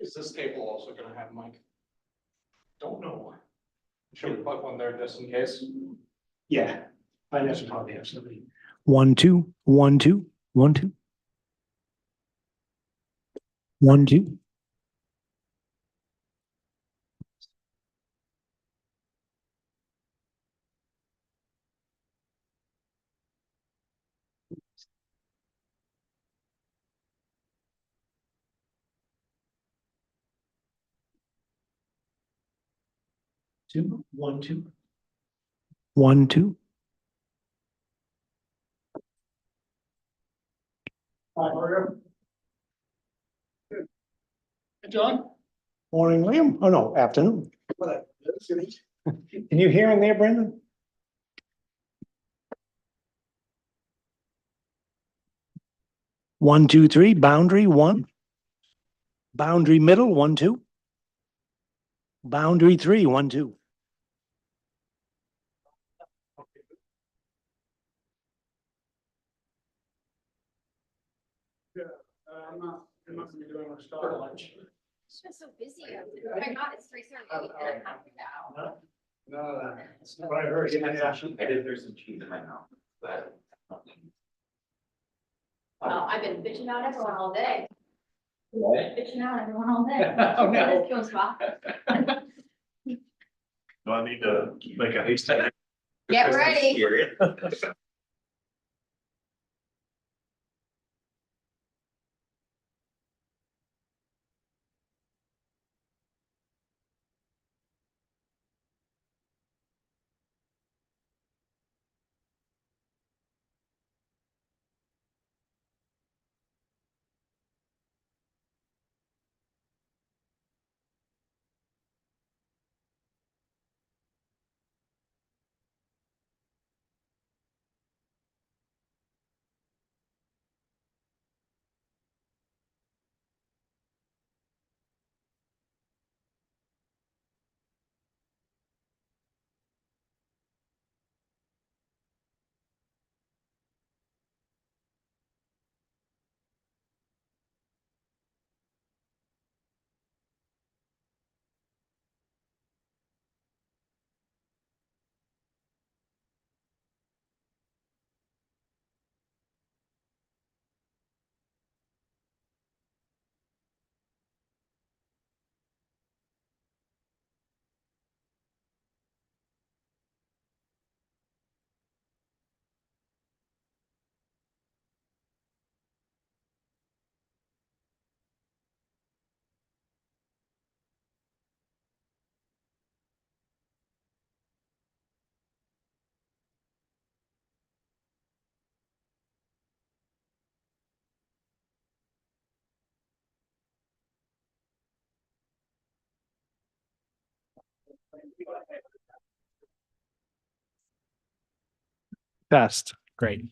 Is this table also gonna have mic? Don't know. Should we plug one there just in case? Yeah, finance will probably have somebody. 1, 2, 1, 2, 1, 2. 1, 2. Two, 1, 2. 1, 2. Hi, Mario. Hey, John? Morning, Liam. Oh, no, afternoon. Can you hear in there, Brendan? One, two, three, boundary, 1. Boundary middle, 1, 2. Boundary 3, 1, 2. I'm not gonna be doing much talk lunch. It's just so busy. Oh my God, it's 3:30 and I'm hungry now. No, that's not what I heard. Yeah. I did, there's some cheese in my mouth, but. Well, I've been bitching out everyone all day, What? bitching out everyone all day. Oh, no. This goes by. Do I need to make a haste? Get ready. Best. Great.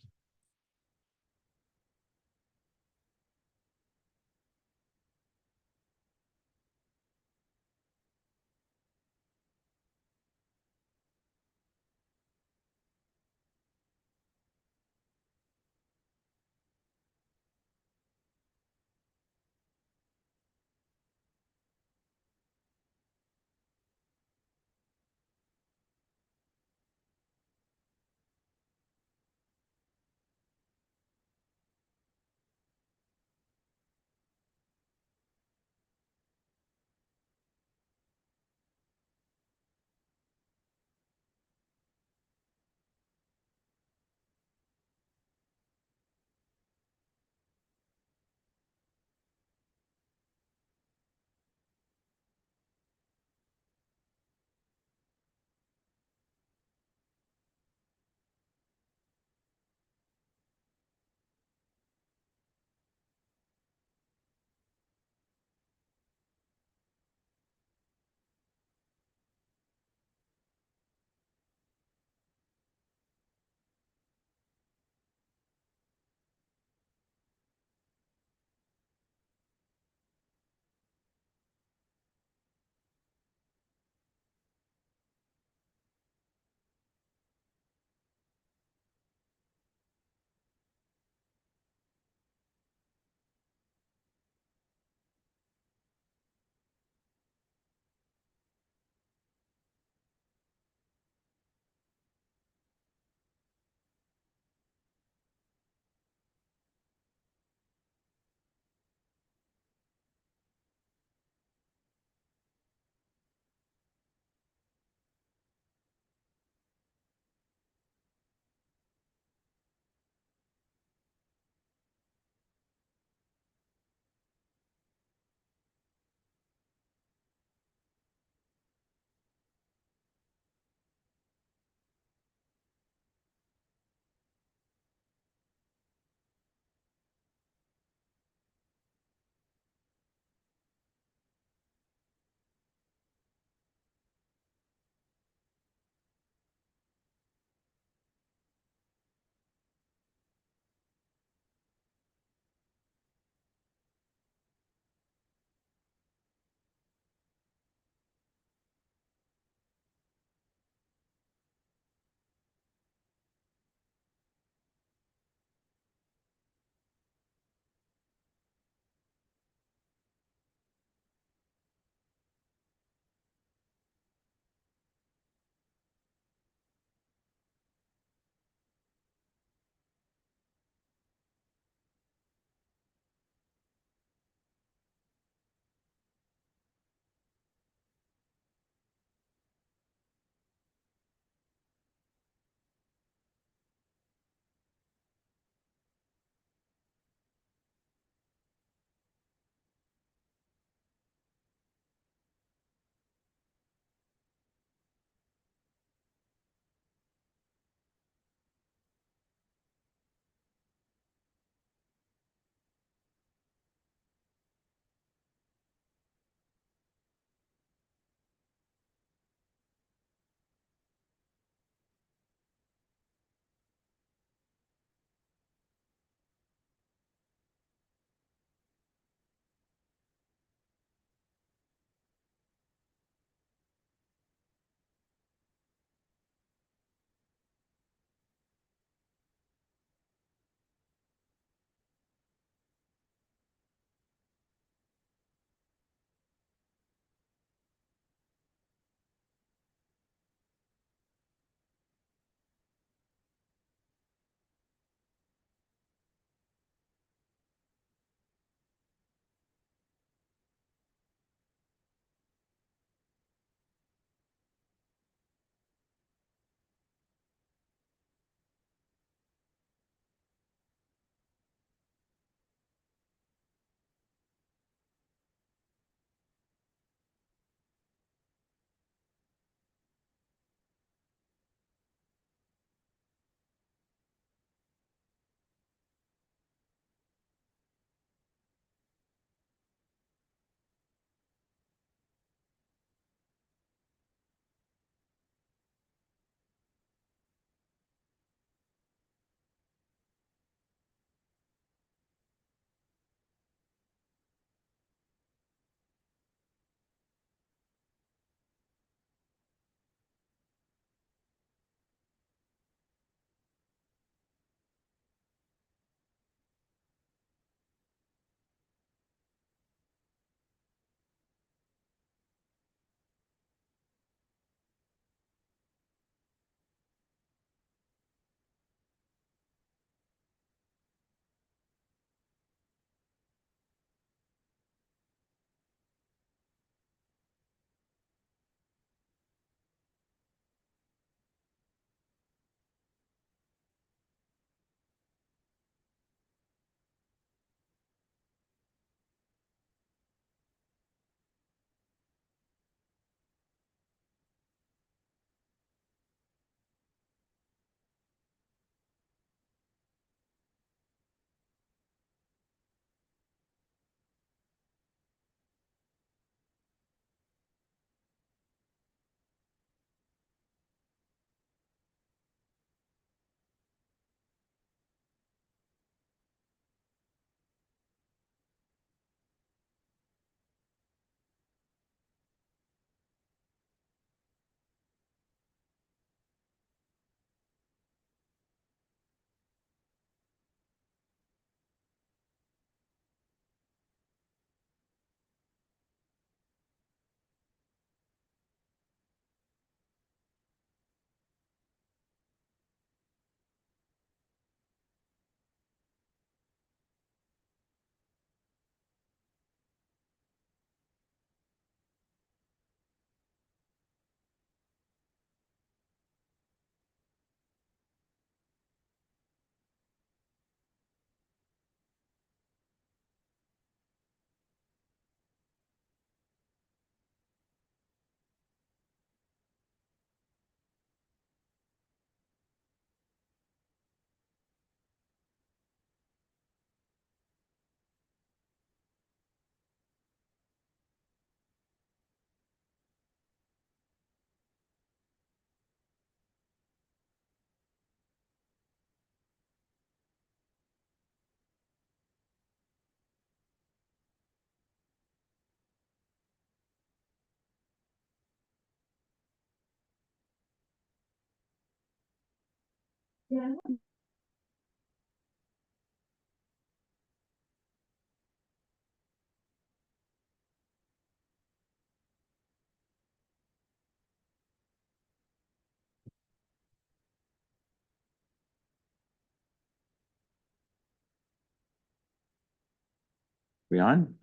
We on?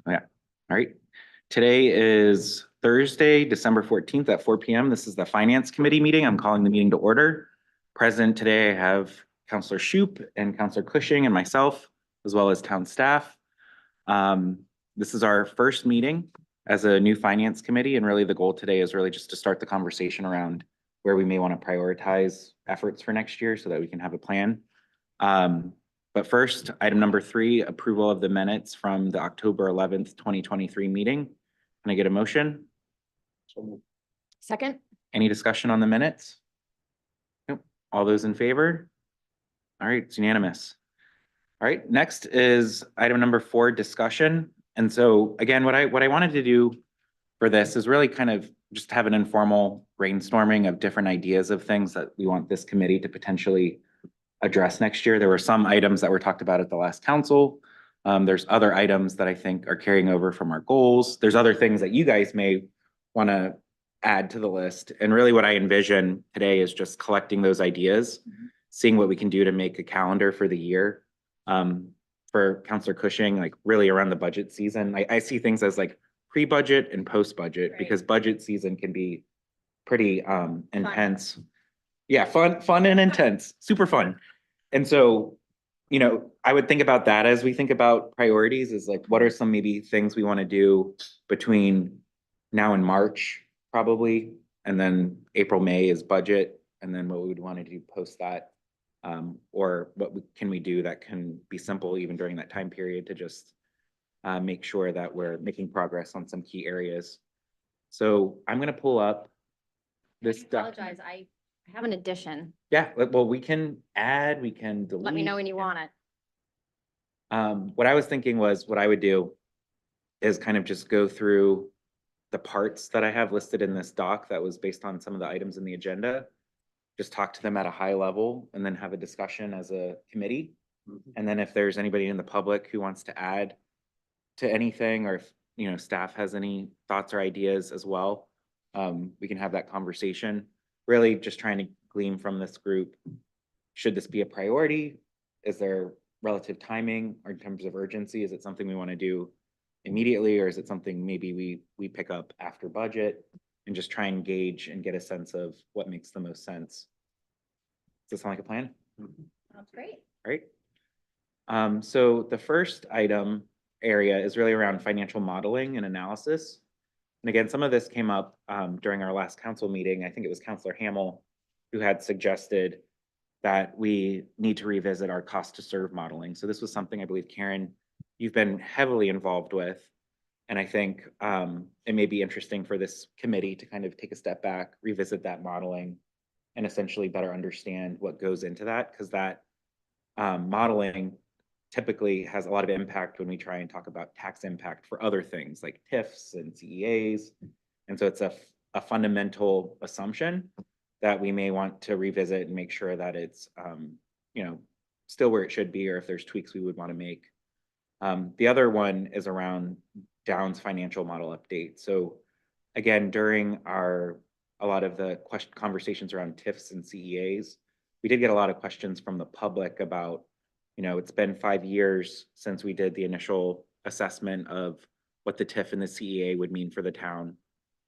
Oh, yeah. All right. Today is Thursday, December 14th at 4 PM. This is the Finance Committee meeting. I'm calling the meeting to order. Present today, I have Counselor Shoup and Counselor Cushing and myself, as well as town staff. This is our first meeting as a new Finance Committee, and really the goal today is really just to start the conversation around where we may want to prioritize efforts for next year so that we can have a plan. But first, item number 3, approval of the minutes from the October 11th, 2023 meeting. Can I get a motion? Second? Any discussion on the minutes? Nope. All those in favor? All right, it's unanimous. All right, next is item number 4, discussion. And so again, what I wanted to do for this is really kind of just have an informal brainstorming of different ideas of things that we want this committee to potentially address next year. There were some items that were talked about at the last council. There's other items that I think are carrying over from our goals. There's other things that you guys may want to add to the list. And really what I envision today is just collecting those ideas, seeing what we can do to make a calendar for the year. For Counselor Cushing, like really around the budget season, I see things as like pre-budget and post-budget, Right. because budget season can be pretty intense. Yeah, fun and intense, super fun. And so, you know, I would think about that as we think about priorities, is like, what are some maybe things we want to do between now and March, probably, and then April, May is budget, and then what we would want to do post that. Or what can we do that can be simple even during that time period to just make sure that we're making progress on some key areas. So I'm going to pull up this. I apologize, I have an addition. Yeah, well, we can add, we can delete. Let me know when you want it. What I was thinking was what I would do is kind of just go through the parts that I have listed in this doc that was based on some of the items in the agenda. Just talk to them at a high level and then have a discussion as a committee. And then if there's anybody in the public who wants to add to anything, or if, you know, staff has any thoughts or ideas as well, we can have that conversation. Really just trying to glean from this group, should this be a priority? Is there relative timing or in terms of urgency? Is it something we want to do immediately, or is it something maybe we pick up after budget, and just try and gauge and get a sense of what makes the most sense? Does that sound like a plan? That's great. Right. So the first item area is really around financial modeling and analysis. And again, some of this came up during our last council meeting. I think it was Counselor Hamel who had suggested that we need to revisit our cost to serve modeling. So this was something I believe, Karen, you've been heavily involved with. And I think it may be interesting for this committee to kind of take a step back, revisit that modeling, and essentially better understand what goes into that, because that modeling typically has a lot of impact when we try and talk about tax impact for other things like TIFs and CEAs. And so it's a fundamental assumption that we may want to revisit and make sure that it's, you know, still where it should be, or if there's tweaks we would want to make. The other one is around Downs financial model update. So again, during a lot of the conversations around TIFs and CEAs, we did get a lot of questions from the public about, you know, it's been 5 years since we did the initial assessment of what the TIF and the CEA would mean for the town.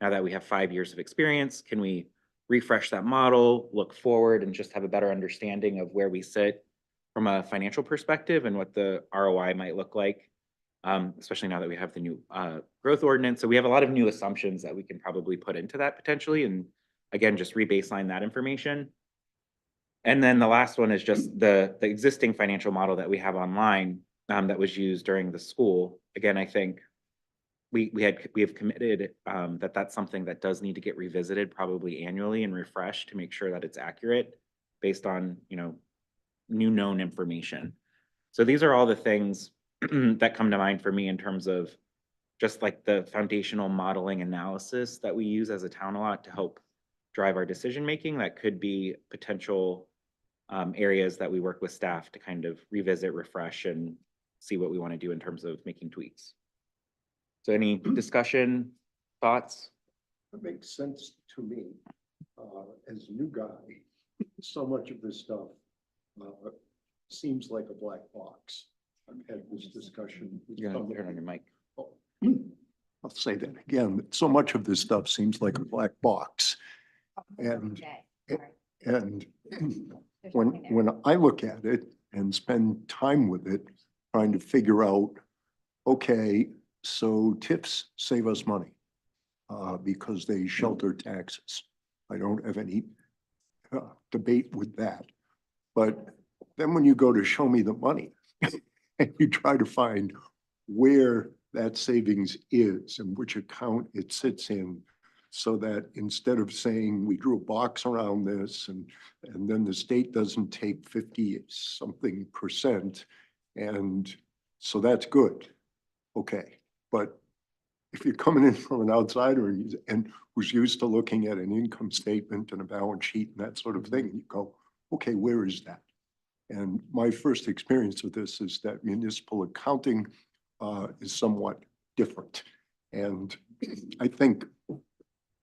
Now that we have 5 years of experience, can we refresh that model, look forward, and just have a better understanding of where we sit from a financial perspective and what the ROI might look like, especially now that we have the new growth ordinance. So we have a lot of new assumptions that we can probably put into that potentially, and again, just re-baseline that information. And then the last one is just the existing financial model that we have online that was used during the school. Again, I think we have committed that that's something that does need to get revisited probably annually and refreshed to make sure that it's accurate based on, you know, new known information. So these are all the things that come to mind for me in terms of just like the foundational modeling analysis that we use as a town a lot to help drive our decision making that could be potential areas that we work with staff to kind of revisit, refresh, and see what we want to do in terms of making tweaks. So any discussion, thoughts? It makes sense to me, as a new guy, so much of this stuff, seems like a black box. I've had this discussion. with You're gonna some of turn on your mic. I'll say that again. So much of this stuff seems like a black box. And, and when I look at it and spend time with it, trying to figure out, okay, so TIFs save us money because they shelter taxes. I don't have any debate with that. But then when you go to show me the money and you try to find where that savings is and which account it sits in, so that instead of saying we drew a box around this and then the state doesn't take 50-something%, and so that's good. Okay, but if you're coming in from an outsider and who's used to looking at an income statement and a balance sheet and that sort of thing, you go, okay, where is that? And my first experience with this is that municipal accounting is somewhat different. And I think,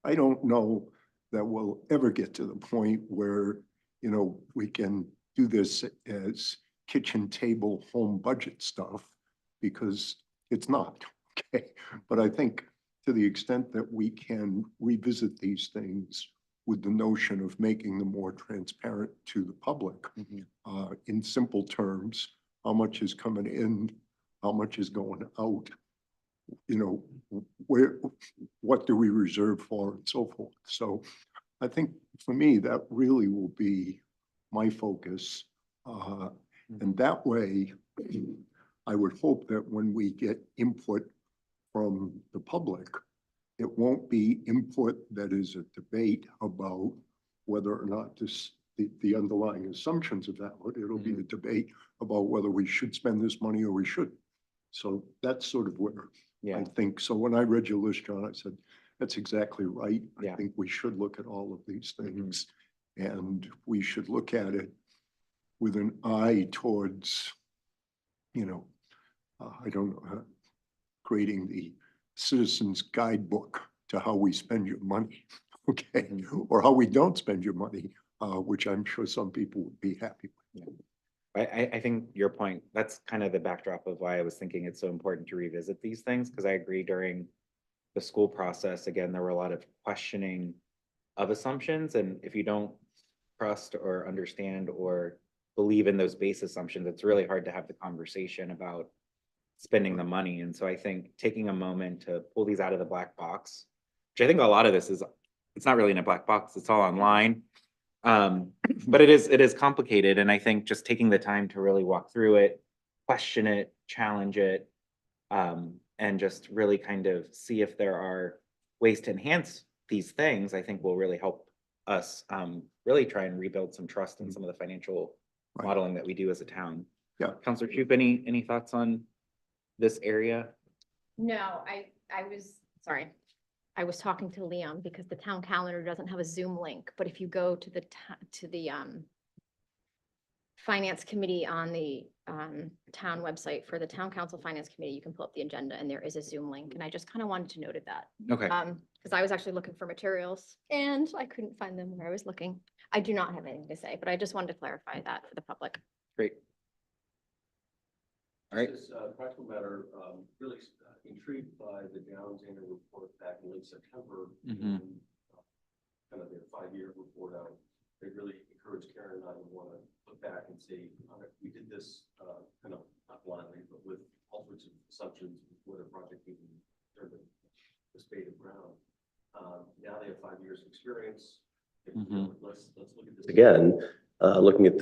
I don't know that we'll ever get to the point where, you know, we can do this as kitchen table home budget stuff, because it's not, okay? But I think to the extent that we can revisit these things with the notion of making them more transparent to the public, in simple terms, how much is coming in, how much is going out, you know, what do we reserve for, and so forth. So I think for me, that really will be my focus. And that way, I would hope that when we get input from the public, it won't be input that is a debate about whether or not the underlying assumptions of that, it'll be a debate about whether we should spend this money or we shouldn't. So that's sort of where I think. So when I read your list, John, I said, that's exactly right. I think we should look at all of these things, and we should look at it with an eye towards, you know, I don't know, creating the citizens guidebook to how we spend your money, okay? Or how we don't spend your money, which I'm sure some people would be happy with. I think your point, that's kind of the backdrop of why I was thinking it's so important to revisit these things, because I agree during the school process, again, there were a lot of questioning of assumptions, and if you don't trust or understand or believe in those base assumptions, it's really hard to have the conversation about spending the money. And so I think taking a moment to pull these out of the black box, which I think a lot of this is, it's not really in a black box, it's all online. But it is complicated. And I think just taking the time to really walk through it, question it, challenge it, and just really kind of see if there are ways to enhance these things, I think will really help us really try and rebuild some trust in some of the financial modeling that we do as a town. Yeah. Councilor Troop, any thoughts on this area? No, I was talking to Liam because the town calendar doesn't have a Zoom link, but if you go to the finance committee on the town website for the town council finance committee, you can pull up the agenda and there is a Zoom link. And I just kind of wanted to note that. Okay. Because I was actually looking for materials and I couldn't find them where I was looking. I do not have anything to say, but I just wanted to clarify that for the public. Great. All right. This practical matter, really intrigued by the Downs annual report back in late September. Mhm. And, kind of their 5-year report out. They really encouraged Karen and I to want to look back and see, we did this kind of not blindly, but with all sorts of assumptions before the project even turned the spade of ground. Now they have 5 years of experience. Let's look at this again. Looking at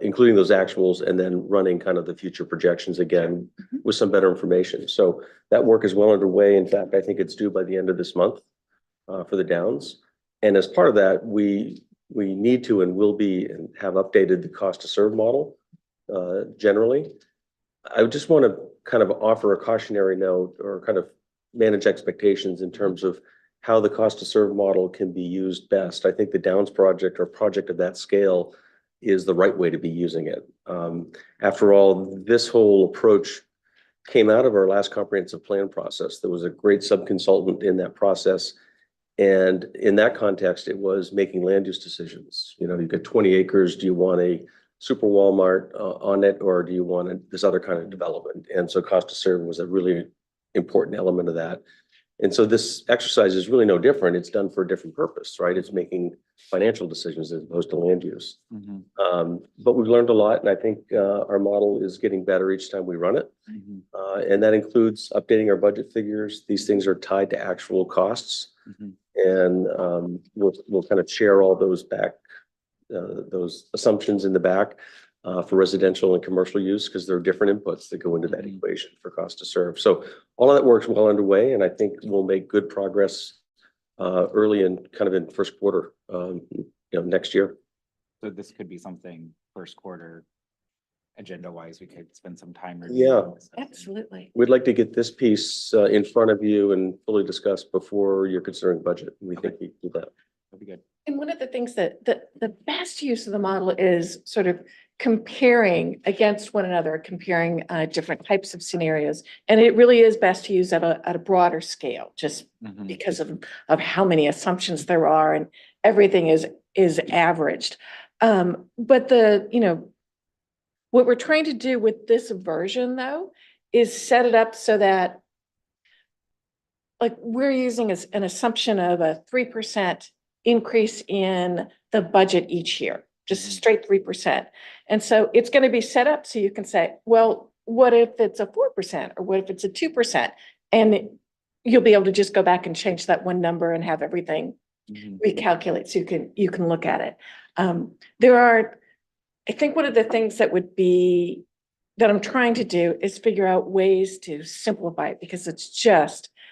including those actuals and then running kind of the future projections again with some better information. So that work is well underway. In fact, I think it's due by the end of this month for the Downs. And as part of that, we need to and will be and have updated the cost to serve model generally. I just want to kind of offer a cautionary note or kind of manage expectations in terms of how the cost to serve model can be used best. I think the Downs project or project of that scale is the right way to be using it. After all, this whole approach came out of our last comprehensive plan process. There was a great sub-consultant in that process. And in that context, it was making land use decisions. You know, you've got 20 acres. Do you want a super Walmart on it, or do you want this other kind of development? And so cost to serve was a really important element of that. And so this exercise is really no different. It's done for a different purpose, right? It's making financial decisions as opposed to land use. But we've learned a lot, and I think our model is getting better each time we run it. And that includes updating our budget figures. These things are tied to actual costs. And we'll kind of share all those back, those assumptions in the back for residential and commercial use, because there are different inputs that go into that equation for cost to serve. So all of that work's well underway, and I think we'll make good progress early in kind of in first quarter, next year. So this could be something first quarter agenda wise, we could spend some time. Yeah. reviewing this. Absolutely. We'd like to get this piece in front of you and fully discussed before you're considering budget. We think we can do that. That'd be good. And one of the things that the best use of the model is sort of comparing against one another, comparing different types of scenarios. And it really is best to use at a broader scale, just because of how many assumptions there are, and everything is averaged. But what we're trying to do with this version, though, is set it up so that, like, we're using an assumption of a 3% increase in the budget each year, just a straight 3%. And so it's going to be set up so you can say, well, what if it's a 4%, or what if it's a 2%? And you'll be able to just go back and change that one number and have everything recalculate, so you can look at it. I think one of the things that I'm trying to do is figure out ways to simplify it, because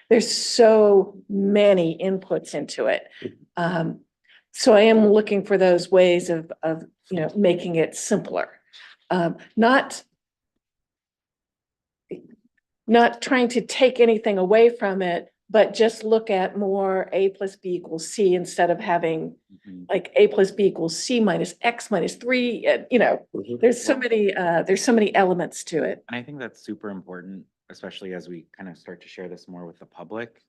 there's so many inputs into it. So I am looking for those ways of making it simpler. Not trying to take anything away from it, but just look at more A plus B equals C, instead of having like A plus B equals C minus X minus 3. There's so many elements to it. And I think that's super important, especially as we kind of start to share this more with the public.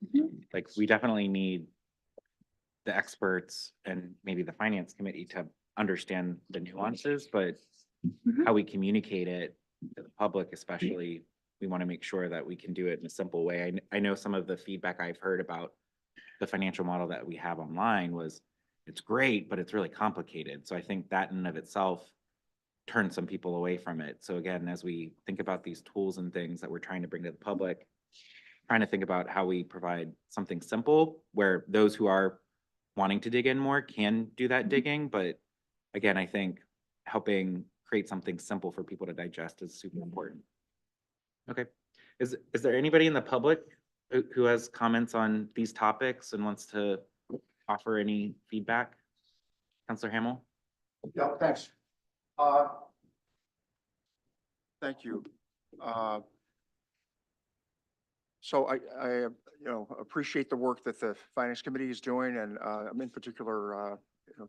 Like, we definitely need the experts and maybe the finance committee to understand the nuances, but how we communicate it to the public, especially, we want to make sure that we can do it in a simple way. I know some of the feedback I've heard about the financial model that we have online was, it's great, but it's really complicated. So I think that in and of itself turned some people away from it. So again, as we think about these tools and things that we're trying to bring to the public, trying to think about how we provide something simple where those who are wanting to dig in more can do that digging. But again, I think helping create something simple for people to digest is super important. Okay. Is there anybody in the public who has comments on these topics and wants to offer any feedback? Councilor Hamel? Yeah, thanks. Thank you. So I appreciate the work that the Finance Committee is doing, and I'm in particular,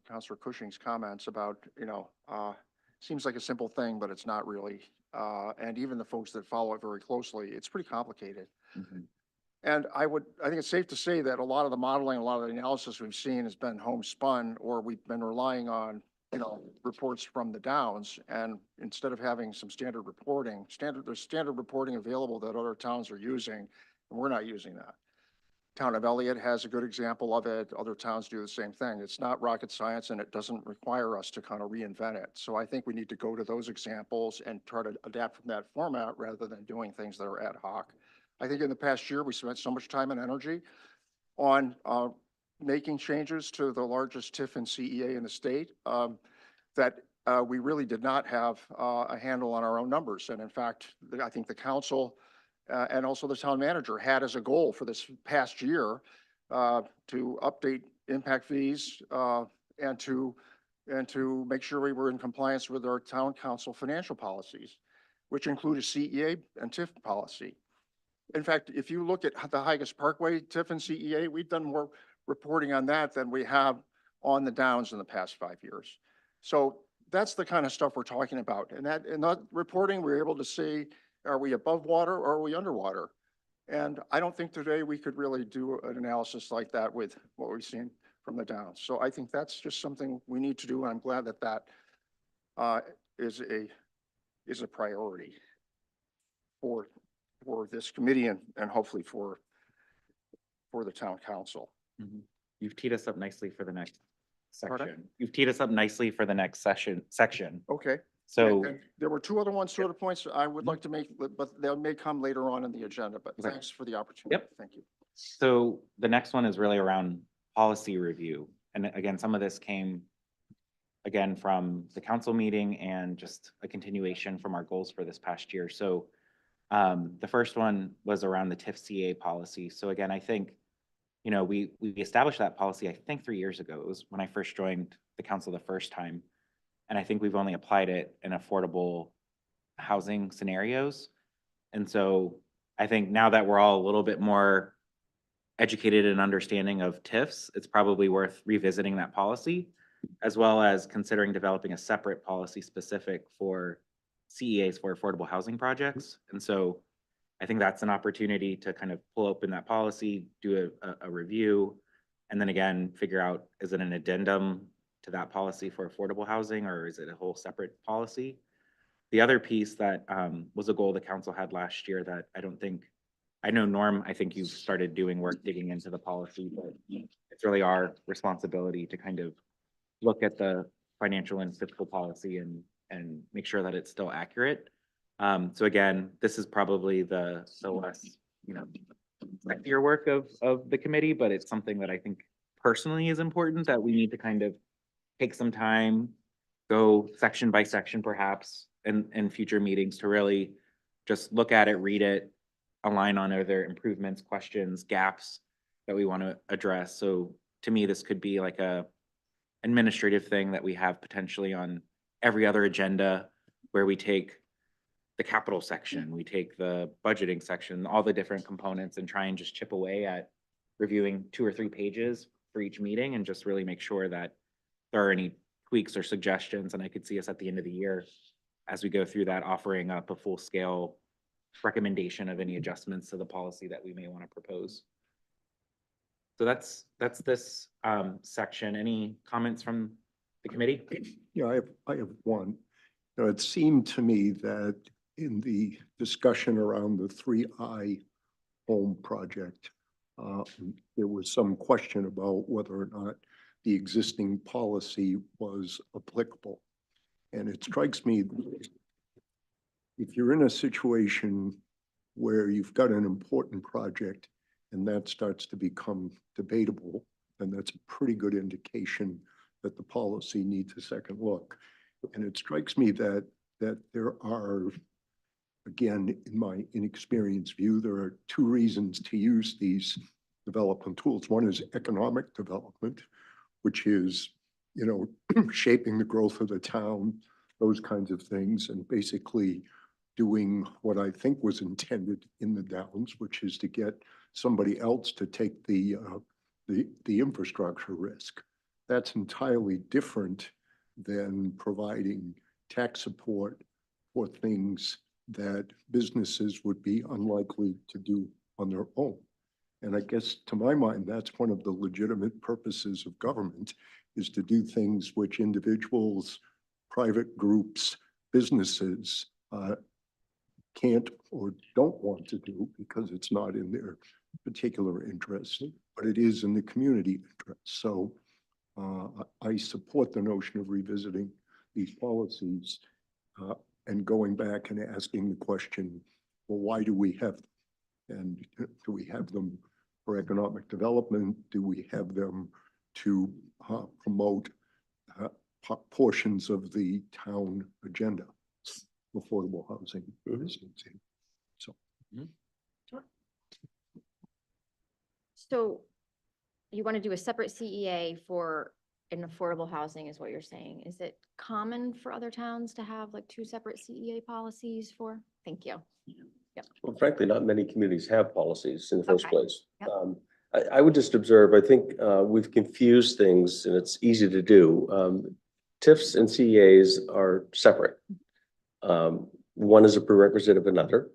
Councilor Cushing's comments about, seems like a simple thing, but it's not really. And even the folks that follow it very closely, it's pretty complicated. And I think it's safe to say that a lot of the modeling, a lot of the analysis we've seen has been homespun, or we've been relying on, reports from the Downs. And instead of having some standard reporting, there's standard reporting available that other towns are using, and we're not using that. Town of Elliott has a good example of it. Other towns do the same thing. It's not rocket science, and it doesn't require us to kind of reinvent it. So I think we need to go to those examples and try to adapt from that format rather than doing things that are ad hoc. I think in the past year, we spent so much time and energy on making changes to the largest TIF and CEA in the state that we really did not have a handle on our own numbers. And in fact, I think the council and also the town manager had as a goal for this past year to update impact fees and to make sure we were in compliance with our town council financial policies, which include a CEA and TIF policy. In fact, if you look at the Higas Parkway TIF and CEA, we've done more reporting on that than we have on the Downs in the past 5 years. So that's the kind of stuff we're talking about. And that reporting, we're able to see, are we above water or are we underwater? And I don't think today we could really do an analysis like that with what we've seen from the downs. So I think that's just something we need to do. And I'm glad that that is a priority for this committee and hopefully for the town council. Mhm. You've teed us up nicely for the next Pardon? section. You've teed us up nicely for the next section. Okay. So, And there were two other ones, sort of points I would like to make, but they may come later on in the agenda, but Okay. thanks for the opportunity. Yep. Thank you. so the next one is really around policy review. And again, some of this came again from the council meeting and just a continuation from our goals for this past year. So the first one was around the TIF-CA policy. So again, I think, you know, we established that policy, I think 3 years ago. It was when I first joined the council the first time. And I think we've only applied it in affordable housing scenarios. And so I think now that we're all a little bit more educated and understanding of TIFs, it's probably worth revisiting that policy, as well as considering developing a separate policy specific for CEAs for affordable housing projects. And so I think that's an opportunity to kind of pull open that policy, do a review, and then again, figure out, is it an addendum to that policy for affordable housing, or is it a whole separate policy? The other piece that was a goal the council had last year that I know Norm, I think you've started doing work digging into the policy, but it's really our responsibility to kind of look at the financial and fiscal policy and make sure that it's still accurate. So again, this is probably the less, sexier work of the committee, but it's something that I think personally is important, that we need to kind of take some time, go section by section perhaps in future meetings to really just look at it, read it, align on other improvements, questions, gaps that we want to address. So to me, this could be like a administrative thing that we have potentially on every other agenda, where we take the capital section, we take the budgeting section, all the different components, and try and just chip away at reviewing 2 or 3 pages for each meeting and just really make sure that there are any tweaks or suggestions. And I could see us at the end of the year, as we go through that, offering up a full scale recommendation of any adjustments to the policy that we may want to propose. So that's this section. Any comments from the committee? Yeah, I have one. It seemed to me that in the discussion around the 3I home project, there was some question about whether or not the existing policy was applicable. And it strikes me, if you're in a situation where you've got an important project and that starts to become debatable, then that's a pretty good indication that the policy needs a second look. And it strikes me that there are, again, in my inexperienced view, there are 2 reasons to use these development tools. One is economic development, which is, shaping the growth of the town, those kinds of things, and basically doing what I think was intended in the Downs, which is to get somebody else to take the infrastructure risk. That's entirely different than providing tax support for things that businesses would be unlikely to do on their own. And I guess, to my mind, that's one of the legitimate purposes of government, is to do things which individuals, private groups, businesses can't or don't want to do because it's not in their particular interest, but it is in the community interest. So I support the notion of revisiting these policies and going back and asking the question, well, why do we have them? And do we have them for economic development? Do we have them to promote portions of the town agenda, affordable housing? So. So you want to do a separate CEA for an affordable housing is what you're saying. Is it common for other towns to have like 2 separate CEA policies for? Thank you. Well, frankly, not many communities have policies in the first Okay. place. Yep. I would just observe, I think we've confused things, and it's easy to do. TIFs and CEAs are separate. One is a prerequisite of another,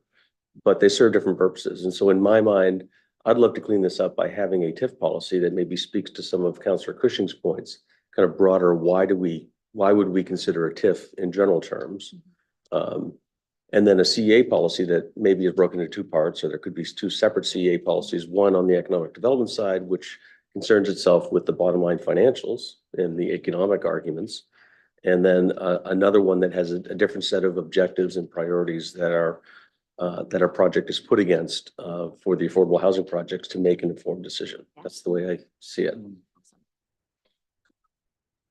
but they serve different purposes. And so in my mind, I'd love to clean this up by having a TIF policy that maybe speaks to some of Councillor Cushing's points, kind of broader, why would we consider a TIF in general terms? And then a CEA policy that maybe is broken into two parts, or there could be two separate CEA policies, one on the economic development side, which concerns itself with the bottom line financials and the economic arguments. And then another one that has a different set of objectives and priorities that our project is put against for the affordable housing projects to make an informed decision. That's the way I see it.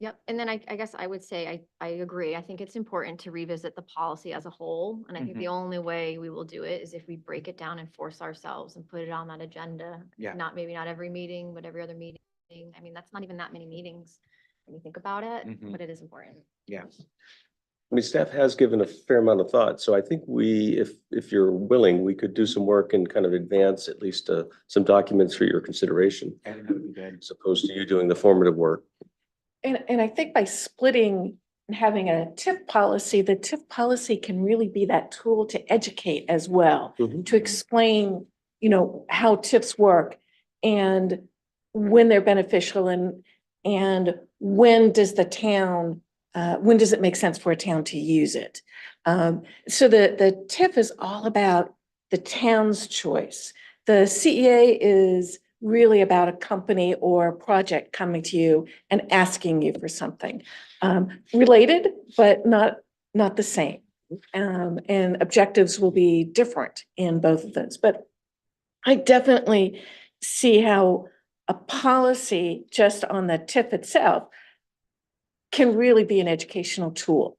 Yep, and then I guess I would say, I agree. I think it's important to revisit the policy as a whole. And I think the only way we will do it is if we break it down and force ourselves and put it on that agenda. Yeah. Maybe not every meeting, but every other meeting. I mean, that's not even that many meetings when you think about it, but it is important. Yeah. I mean, staff has given a fair amount of thought, so I think if you're willing, we could do some work and kind of advance at least some documents for your consideration, I think that would be good. as opposed to you doing the formative work. And I think by splitting and having a TIF policy, the TIF policy can really be that tool to educate as well, to explain, how TIFs work and when they're beneficial and when does when does it make sense for a town to use it? So the TIF is all about the town's choice. The CEA is really about a company or project coming to you and asking you for something. Related, but not the same. And objectives will be different in both of those. But I definitely see how a policy just on the TIF itself can really be an educational tool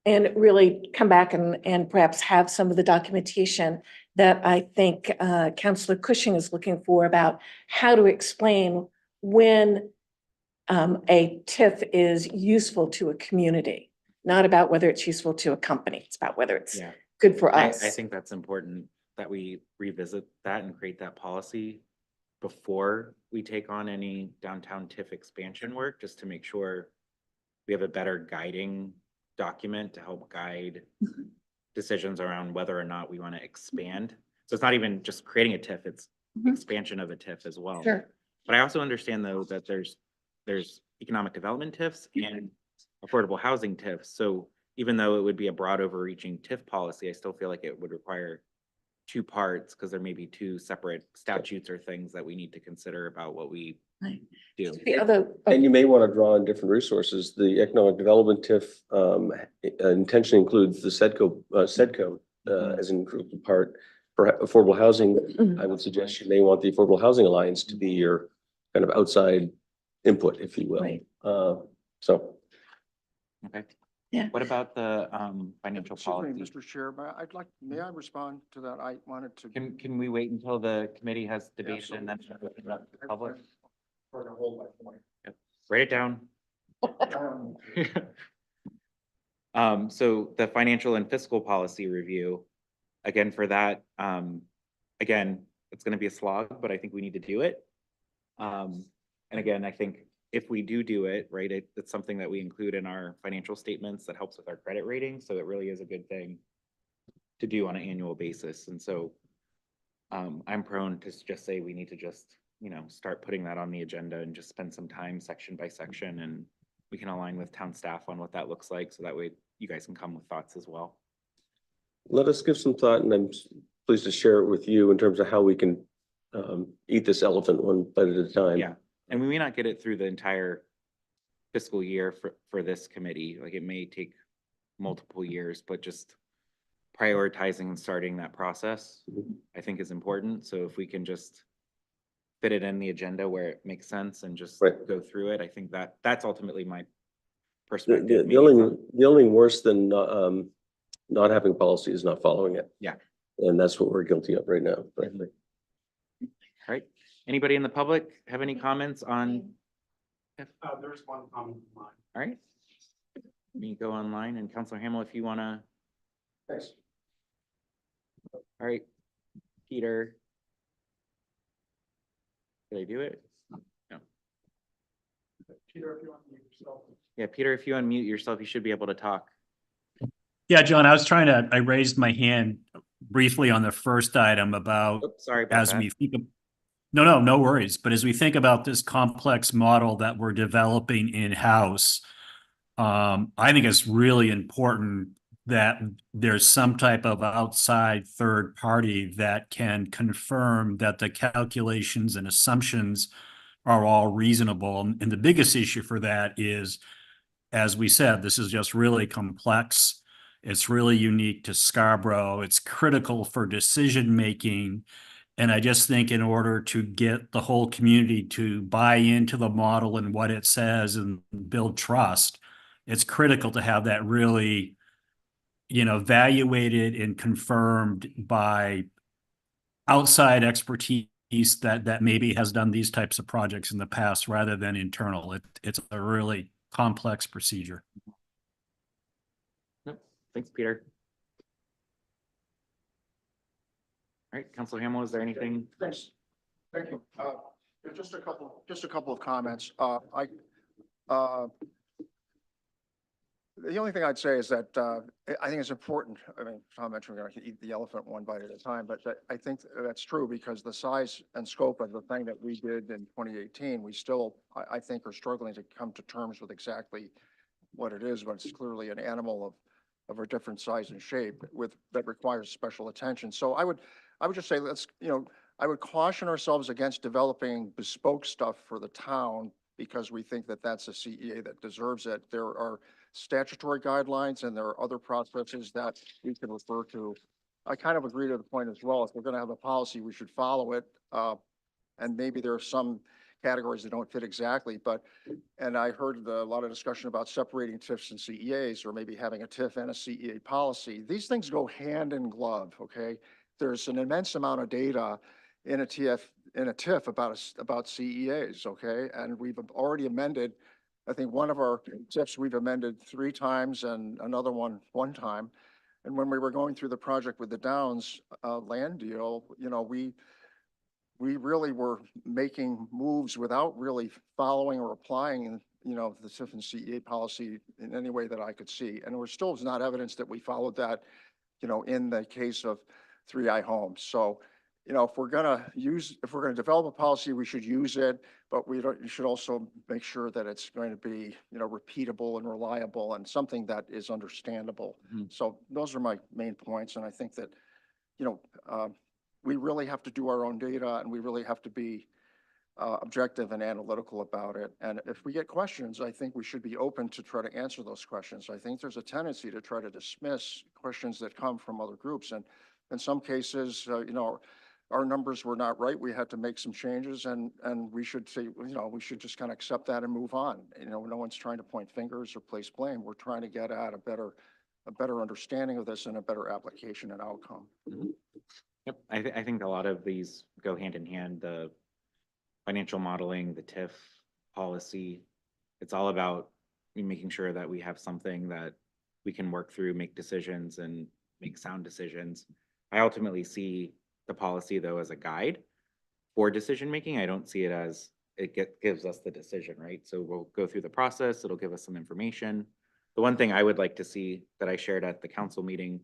and really come back and perhaps have some of the documentation that I think Councillor Cushing is looking for about how to explain when a TIF is useful to a community, not about whether it's useful to a company. It's about whether it's good for us. I think that's important that we revisit that and create that policy before we take on any downtown TIF expansion work, just to make sure we have a better guiding document to help guide decisions around whether or not we want to expand. So it's not even just creating a TIF, it's expansion of a TIF as well. Sure. But I also understand though that there's economic development TIFs and affordable housing TIFs. So even though it would be a broad overreaching TIF policy, I still feel like it would require two parts because there may be two separate statutes or things that we need to consider about what we do. The other, And you may want to draw on different resources. The economic development TIF intention includes the SEDCO as an included part. For affordable housing, I would suggest you may want the Affordable Housing Alliance to be your kind of outside input, if you will. Right. So. Okay. Yeah. What about the financial Excuse me, policy? Mr. Chair, may I respond to that? I wanted to. Can we wait until the committee has debated and then open it up to the public? For the whole point. Write it down. So the financial and fiscal policy review, again, for that, again, it's gonna be a slog, but I think we need to do it. And again, I think if we do it, right, it's something that we include in our financial statements that helps with our credit rating. So it really is a good thing to do on an annual basis. And so I'm prone to just say we need to just, start putting that on the agenda and just spend some time section by section, and we can align with town staff on what that looks like. So that way you guys can come with thoughts as well. Let us give some thought, and I'm pleased to share it with you in terms of how we can eat this elephant one bite at a time. Yeah, and we may not get it through the entire fiscal year for this committee. Like it may take multiple years, but just prioritizing and starting that process, I think is important. So if we can just fit it in the agenda where it makes sense and just go through it, I think that's ultimately my perspective. The only worse than not having policy is not following it. Yeah. And that's what we're guilty of right now, frankly. All right. Anybody in the public have any comments on? There's one comment of mine. All right. Let me go online, and Councilor Hamel, if you want to. Thanks. All right, Peter. Did I do it? No. Peter, if you want to mute yourself. Yeah, Peter, if you unmute yourself, you should be able to talk. Yeah, John, I raised my hand briefly on the first item about Oops, sorry about as that. we think of, no worries. But as we think about this complex model that we're developing in-house, I think it's really important that there's some type of outside third party that can confirm that the calculations and assumptions are all reasonable. And the biggest issue for that is, as we said, this is just really complex. It's really unique to Scarborough. It's critical for decision-making. And I just think in order to get the whole community to buy into the model and what it says and build trust, it's critical to have that really, evaluated and confirmed by outside expertise that maybe has done these types of projects in the past rather than internal. It's a really complex procedure. Yep. Thanks, Peter. All right, Councilor Hamel, is there anything? Thanks. Thank you. Just a couple of comments. The only thing I'd say is that I think it's important. I mean, Tom mentioned we're going to eat the elephant one bite at a time, but I think that's true because the size and scope of the thing that we did in 2018, we still, I think, are struggling to come to terms with exactly what it is, but it's clearly an animal of a different size and shape that requires special attention. So I would just say, I would caution ourselves against developing bespoke stuff for the town because we think that that's a CEA that deserves it. There are statutory guidelines and there are other processes that we can refer to. I kind of agree to the point as well. If we're going to have a policy, we should follow it. And maybe there are some categories that don't fit exactly, and I heard a lot of discussion about separating TIFs and CEAs or maybe having a TIF and a CEA policy. These things go hand in glove, okay? There's an immense amount of data in a TIF about CEAs, okay? And we've already amended, I think one of our TIFs we've amended 3 times and another one time. And when we were going through the project with the Downs land deal, we really were making moves without really following or applying, the TIF and CEA policy in any way that I could see. And there still is not evidence that we followed that, in the case of 3i Homes. So, if we're going to develop a policy, we should use it, but we should also make sure that it's going to be, repeatable and reliable and something that is understandable. Mm-hmm. So those are my main points. And I think that, we really have to do our own data and we really have to be objective and analytical about it. And if we get questions, I think we should be open to try to answer those questions. I think there's a tendency to try to dismiss questions that come from other groups. And in some cases, our numbers were not right. We had to make some changes and we should say, we should just kind of accept that and move on. No one's trying to point fingers or place blame. We're trying to get at a better understanding of this and a better application and outcome. Mm-hmm. Yep, I think a lot of these go hand in hand, the financial modeling, the TIF policy. It's all about making sure that we have something that we can work through, make decisions and make sound decisions. I ultimately see the policy though as a guide for decision-making. I don't see it as gives us the decision, right? So we'll go through the process. It'll give us some information. The one thing I would like to see that I shared at the council meeting,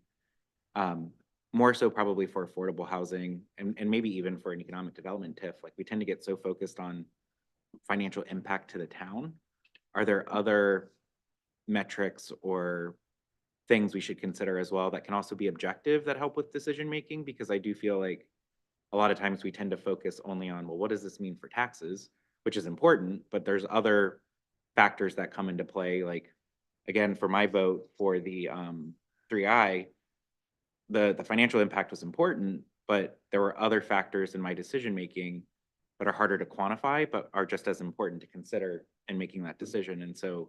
more so probably for affordable housing and maybe even for an economic development TIF, like we tend to get so focused on financial impact to the town. Are there other metrics or things we should consider as well that can also be objective that help with decision-making? Because I do feel like a lot of times we tend to focus only on, well, what does this mean for taxes, which is important, but there's other factors that come into play. Like, again, for my vote for the 3i, the financial impact was important, but there were other factors in my decision-making that are harder to quantify, but are just as important to consider in making that decision. And so,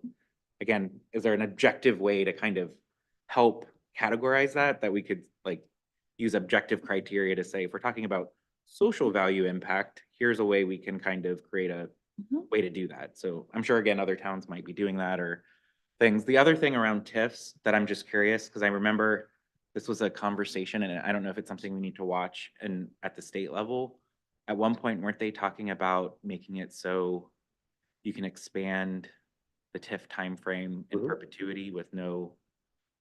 again, is there an objective way to kind of help categorize that we could like use objective criteria to say, if we're talking about social value impact, here's a way we can kind of create a way to do that. So I'm sure, again, other towns might be doing that or things. The other thing around TIFs that I'm just curious, because I remember this was a conversation, and I don't know if it's something we need to watch and at the state level. At one point, weren't they talking about making it so you can expand the TIF timeframe in Mhm. perpetuity with no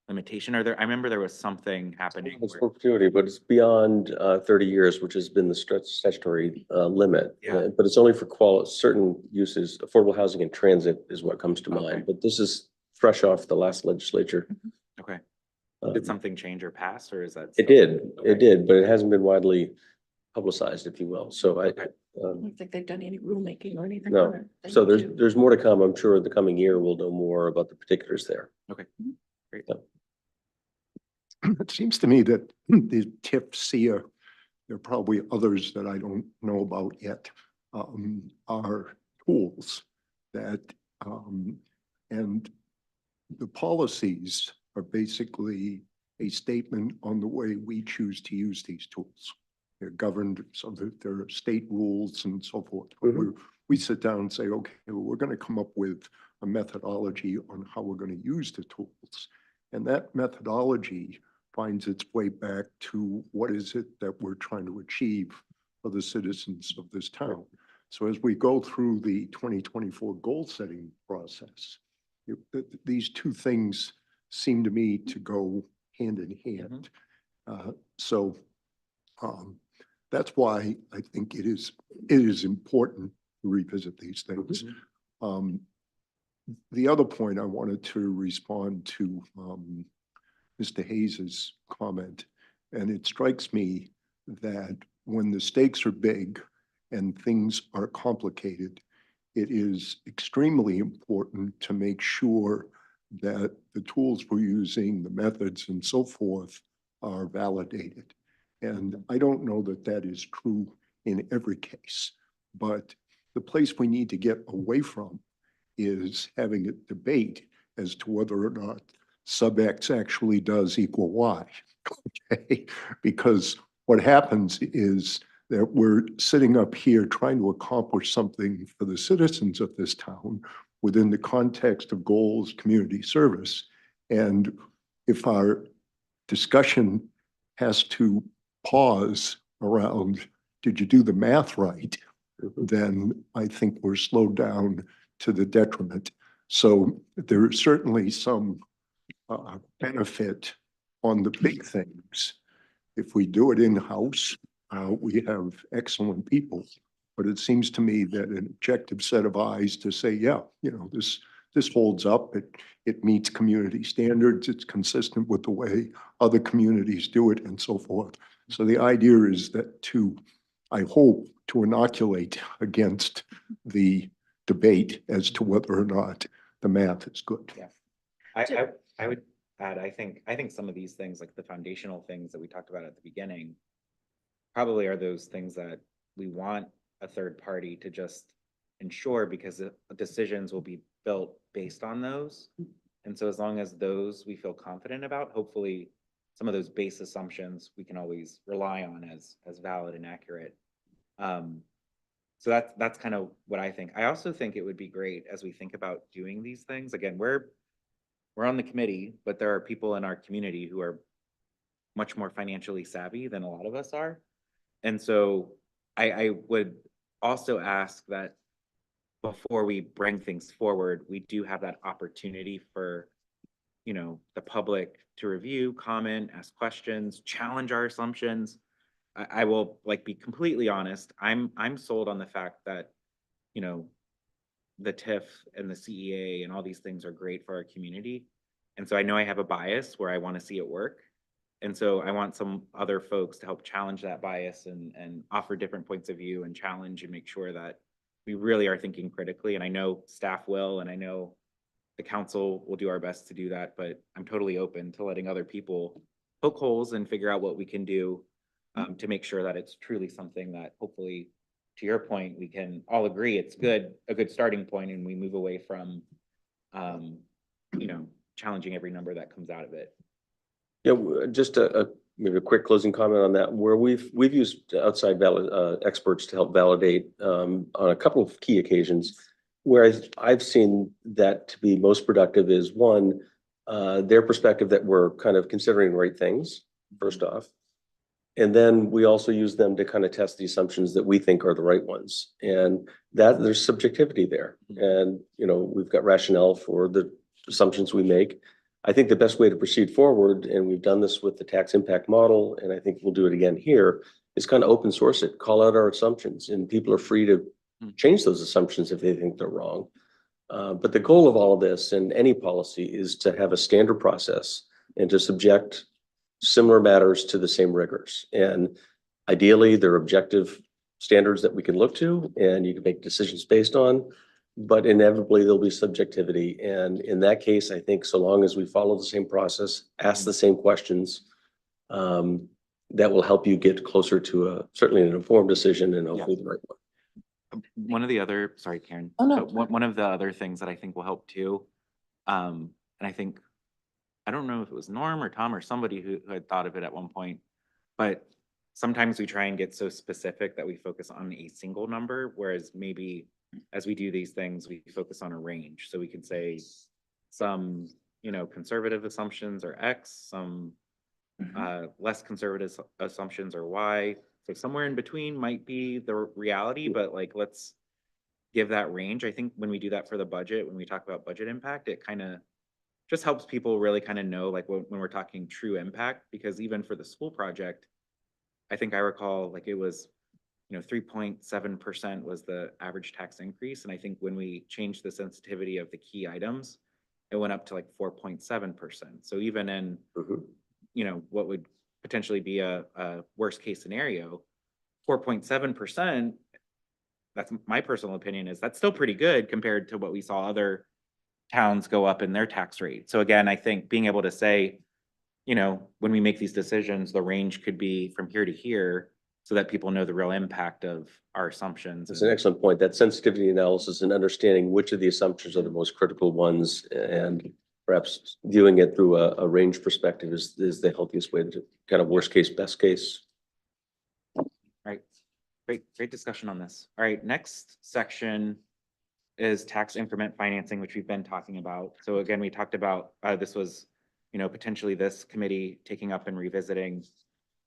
limitation? Or there, I remember there was something happening. It's where- perpetuity, but it's beyond 30 years, which has been the statutory limit. Yeah. But it's only for certain uses. Affordable housing and transit is what comes to Okay. mind. But this is fresh off the last legislature. Okay, Um, did something change or pass, or is that? It still- did, Okay. it did, but it hasn't been widely publicized, if you will. So Okay. I don't think they've done any rulemaking or anything. No. on it. They So need to. there's more to come. I'm sure the coming year we'll know more about the particulars there. It seems to me that the TIF SEA, there are probably others that I don't know about yet, are tools that, and the policies are basically a statement on the way we choose to use these tools. They're governed so that there are state rules and so forth. Mhm. We sit down and say, okay, well, we're going to come up with a methodology on how we're going to use the tools. And that methodology finds its way back to what is it that we're trying to achieve for the citizens of this town. So as we go through the 2024 goal setting process, these two things seem to me to go hand in hand. So that's why I think it is important to revisit these things. The other point I wanted to respond to Mr. Hayes's comment, and it strikes me that when the stakes are big and things are complicated, it is extremely important to make sure that the tools we're using, the methods and so forth are validated. And I don't know that that is true in every case, but the place we need to get away from is having a debate as to whether or not sub X actually does equal Y. Okay, because what happens is that we're sitting up here trying to accomplish something for the citizens of this town within the context of goals, community service. And if our discussion has to pause around, did you do the math right? Then I think we're slowed down to the detriment. So there is certainly some benefit on the big things. If we do it in-house, we have excellent people. But it seems to me that an objective set of eyes to say, yeah, you know, this holds up. It meets community standards. It's consistent with the way other communities do it and so forth. So the idea is that I hope to inoculate against the debate as to whether or not the math is good. Yeah. I would add, I think some of these things, like the foundational things that we talked about at the beginning, probably are those things that we want a third party to just ensure, because the decisions will be built based on those. And so as long as those we feel confident about, hopefully some of those base assumptions we can always rely on as valid and accurate. So that's kind of what I think. I also think it would be great as we think about doing these things. Again, we're on the committee, but there are people in our community who are much more financially savvy than a lot of us are. And so I would also ask that before we bring things forward, we do have that opportunity for, you know, the public to review, comment, ask questions, challenge our assumptions. I will be completely honest. I'm sold on the fact that, you know, the TIF and the CEA and all these things are great for our community. And so I know I have a bias where I want to see it work. And so I want some other folks to help challenge that bias and offer different points of view and challenge and make sure that we really are thinking critically. And I know staff will, and I know the council will do our best to do that, but I'm totally open to letting other people poke holes and figure out what we can do to make sure that it's truly something that hopefully, to your point, we can all agree it's a good starting point, and we move away from, you know, challenging every number that comes out of it. Yeah, just maybe a quick closing comment on that, where we've used outside experts to help validate on a couple of key occasions. Where I've seen that to be most productive is one, their perspective that we're kind of considering the right things, first off. And then we also use them to kind of test the assumptions that we think are the right ones. And that there's subjectivity there. And, you know, we've got rationale for the assumptions we make. I think the best way to proceed forward, and we've done this with the tax impact model, and I think we'll do it again here, is kind of open source it, call out our assumptions, and people are free to change those assumptions if they think they're wrong. But the goal of all of this and any policy is to have a standard process and to subject similar matters to the same rigors. And ideally, they're objective standards that we can look to and you can make decisions based on, but inevitably there'll be subjectivity. And in that case, I think so long as we follow the same process, ask the same questions, that will help you get closer to certainly an informed decision and hopefully the right one. One of the other, sorry, Karen. Oh, no. But one of the other things that I think will help too, and I think, I don't know if it was Norm or Tom or somebody who had thought of it at one point, but sometimes we try and get so specific that we focus on a single number, whereas maybe as we do these things, we focus on a range. So we can say some, you know, conservative assumptions are X, some less conservative assumptions are Y. So somewhere in between might be the reality, but like, let's give that range. I think when we do that for the budget, when we talk about budget impact, it kind of just helps people really kind of know, like when we're talking true impact, because even for the school project, I think I recall like it was, you know, 3.7% was the average tax increase. And I think when we changed the sensitivity of the key items, it went up to like 4.7%. So even in, you know, what would potentially be a worst case scenario, 4.7%, that's my personal opinion, is that's still pretty good compared to what we saw other towns go up in their tax rate. So again, I think being able to say, you know, when we make these decisions, the range could be from here to here so that people know the real impact of our assumptions. That's an excellent point. That sensitivity analysis and understanding which of the assumptions are the most critical ones and perhaps viewing it through a range perspective is the healthiest way to kind of worst case, best case. Right. Great discussion on this. All right, next section is tax increment financing, which we've been talking about. So again, we talked about, this was, you know, potentially this committee taking up and revisiting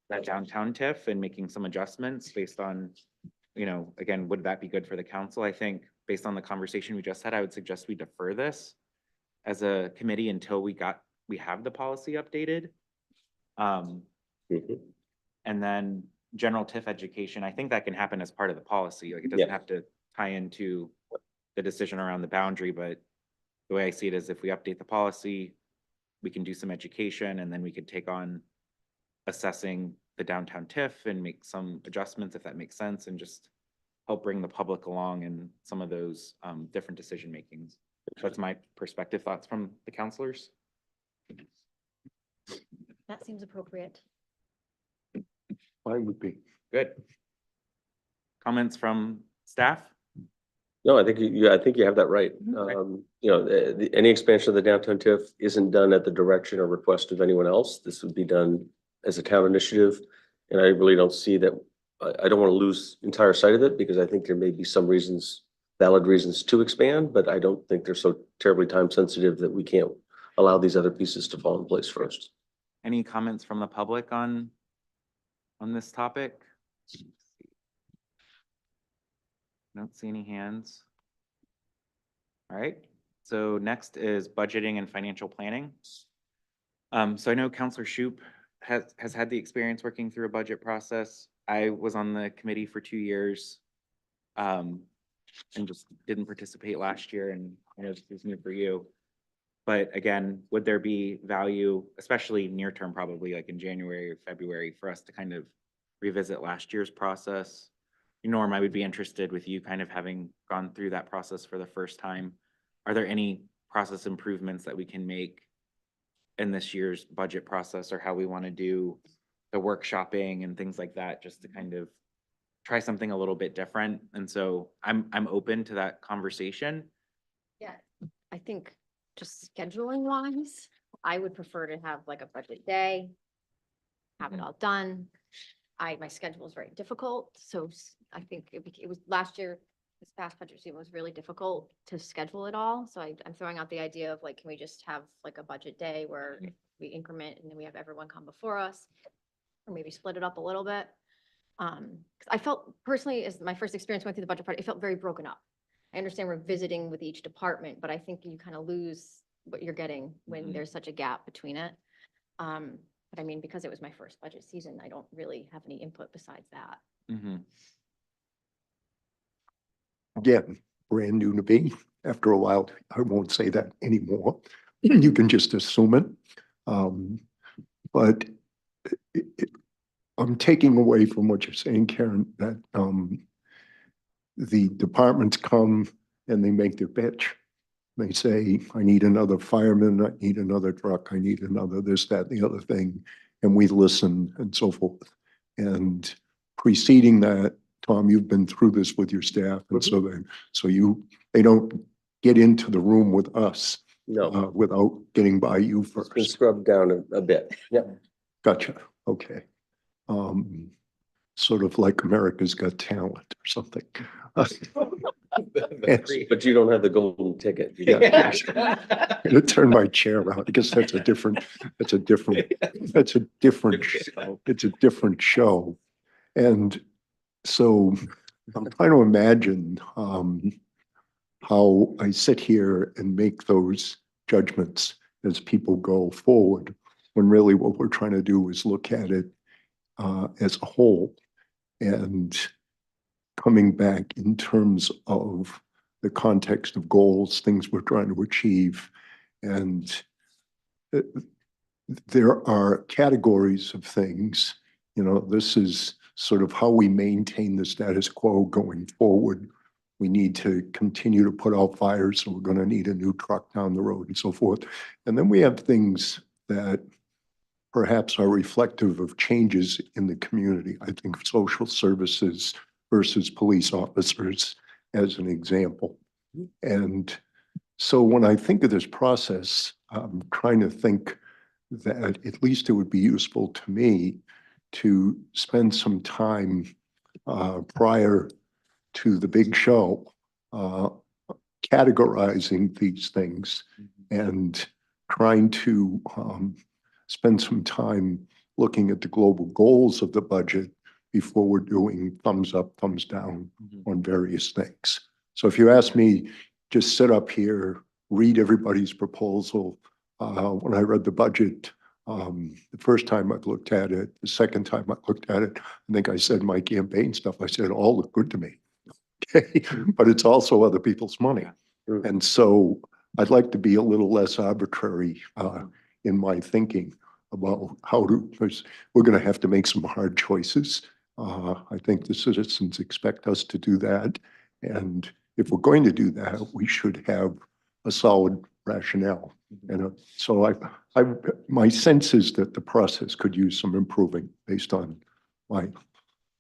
that downtown TIF and making some adjustments based on, you know, again, would that be good for the council? I think based on the conversation we just had, I would suggest we defer this as a committee until we have the policy updated. And then general TIF education, I think that can happen as part of the policy. Like it doesn't have to tie into the decision around the boundary, but the way I see it is if we update the policy, we can do some education and then we could take on assessing the downtown TIF and make some adjustments if that makes sense and just help bring the public along in some of those different decision makings. That's my perspective. Thoughts from the counselors? That seems appropriate. Mine would be. Good. Comments from staff? No, I think I think you have that right. You know, any expansion of the downtown TIF isn't done at the direction or request of anyone else. This would be done as a town initiative. And I really don't see that. I don't want to lose entire sight of it because I think there may be some reasons, valid reasons to expand, but I don't think they're so terribly time sensitive that we can't allow these other pieces to fall in place first. Any comments from the public on this topic? Don't see any hands. All right, so next is budgeting and financial planning. So I know Councilor Shoup has had the experience working through a budget process. I was on the committee for 2 years and just didn't participate last year, and I know this is new for you. But again, would there be value, especially near term, probably like in January or February, for us to kind of revisit last year's process? Norm, I would be interested with you kind of having gone through that process for the first time. Are there any process improvements that we can make in this year's budget process, or how we want to do the workshopping and things like that, just to kind of try something a little bit different? And so I'm open to that conversation. Yeah, I think just scheduling wise, I would prefer to have like a budget day, have it all done. My schedule is very difficult, so I think it was last year, this past budget season was really difficult to schedule it all. So I'm throwing out the idea of like, can we just have like a budget day where we increment and then we have everyone come before us? or maybe split it up a little bit. 'Cause I felt personally, as my first experience going through the budget part, it felt very broken up. I understand we're visiting with each department, but I think you kind of lose what you're getting when there's such a gap between it. But I mean, because it was my first budget season, I don't really have any input besides that. Mhm. Again, brand new to me. After a while, I won't say that anymore. You can just assume it. But I'm taking away from what you're saying, Karen, that the departments come and they make their pitch. They say, I need another fireman, I need another truck, I need another this, that, the other thing, and we listen and so forth. And preceding that, Tom, you've been through this with your staff, and they don't get into the room with us No, without getting by you it's been first. scrubbed down a bit. Yep. Gotcha, okay. Sort of like America's Got Talent or something. But you don't have the golden ticket. You got- Yeah. I'm gonna turn my chair around. I guess that's a different show. It's a different show. And so I'm trying to imagine how I sit here and make those judgments as people go forward, when really what we're trying to do is look at it as a whole, and coming back in terms of the context of goals, things we're trying to achieve. And there are categories of things, this is sort of how we maintain the status quo going forward. We need to continue to put out fires, so we're going to need a new truck down the road and so forth. And then we have things that perhaps are reflective of changes in the community. I think social services versus police officers as an example. And so when I think of this process, I'm trying to think that at least it would be useful to me to spend some time prior to the big show categorizing these things and trying to spend some time looking at the global goals of the budget before we're doing thumbs up, thumbs down on various things. So if you ask me, just sit up here, read everybody's proposal. When I read the budget, the first time I've looked at it, the second time I looked at it, I think I said my campaign stuff, I said, all look good to me. Okay, but it's also other people's money. And so I'd like to be a little less arbitrary in my thinking about because we're going to have to make some hard choices. I think the citizens expect us to do that. And if we're going to do that, we should have a solid rationale. And so my sense is that the process could use some improving based on my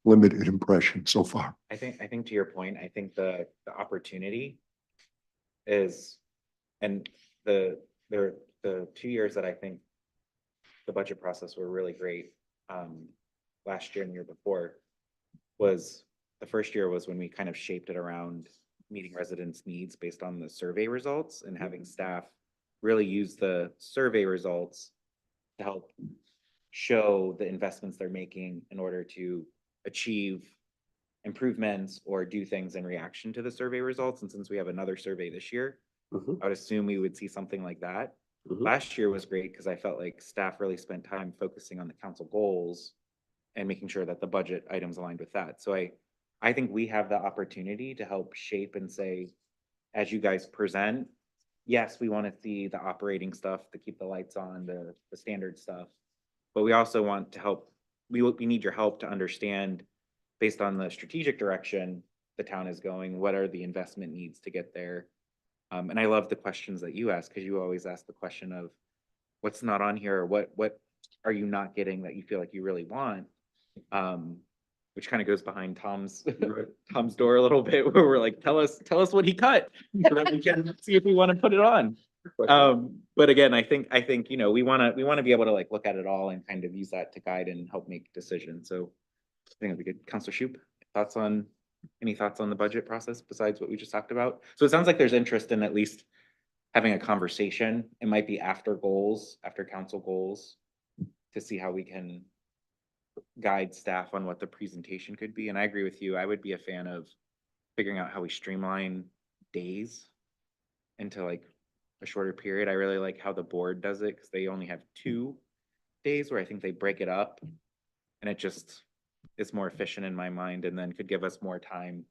limited impression so far. I think to your point, I think the opportunity is, and the 2 years that I think the budget process were really great, last year and year before, was the first year was when we kind of shaped it around meeting residents' needs based on the survey results, and having staff really use the survey results to help show the investments they're making in order to achieve improvements or do things in reaction to the survey results. And since we have another survey this year, I would assume we would see something like that. Last year was great because I felt like staff really spent time focusing on the council goals and making sure that the budget items aligned with that. So I think we have the opportunity to help shape and say, as you guys present, yes, we want to see the operating stuff to keep the lights on, the standard stuff, but we also want to help. We need your help to understand, based on the strategic direction the town is going, what are the investment needs to get there? And I love the questions that you ask, because you always ask the question of what's not on here, or what are you not getting that you feel like you really want? Which kind of goes behind Tom's door a little bit, where we're like, tell us what he cut, so that we can see if we want to put it on. But again, I think we want to be able to like look at it all and kind of use that to guide and help make decisions. So I think that'd be good. Councilor Shoup, any thoughts on the budget process besides what we just talked about? So it sounds like there's interest in at least having a conversation. It might be after council goals, to see how we can guide staff on what the presentation could be. And I agree with you. I would be a fan of figuring out how we streamline days into like a shorter period. I really like how the board does it because they only have 2 days where I think they break it up. And it just is more efficient in my mind and then could give us more time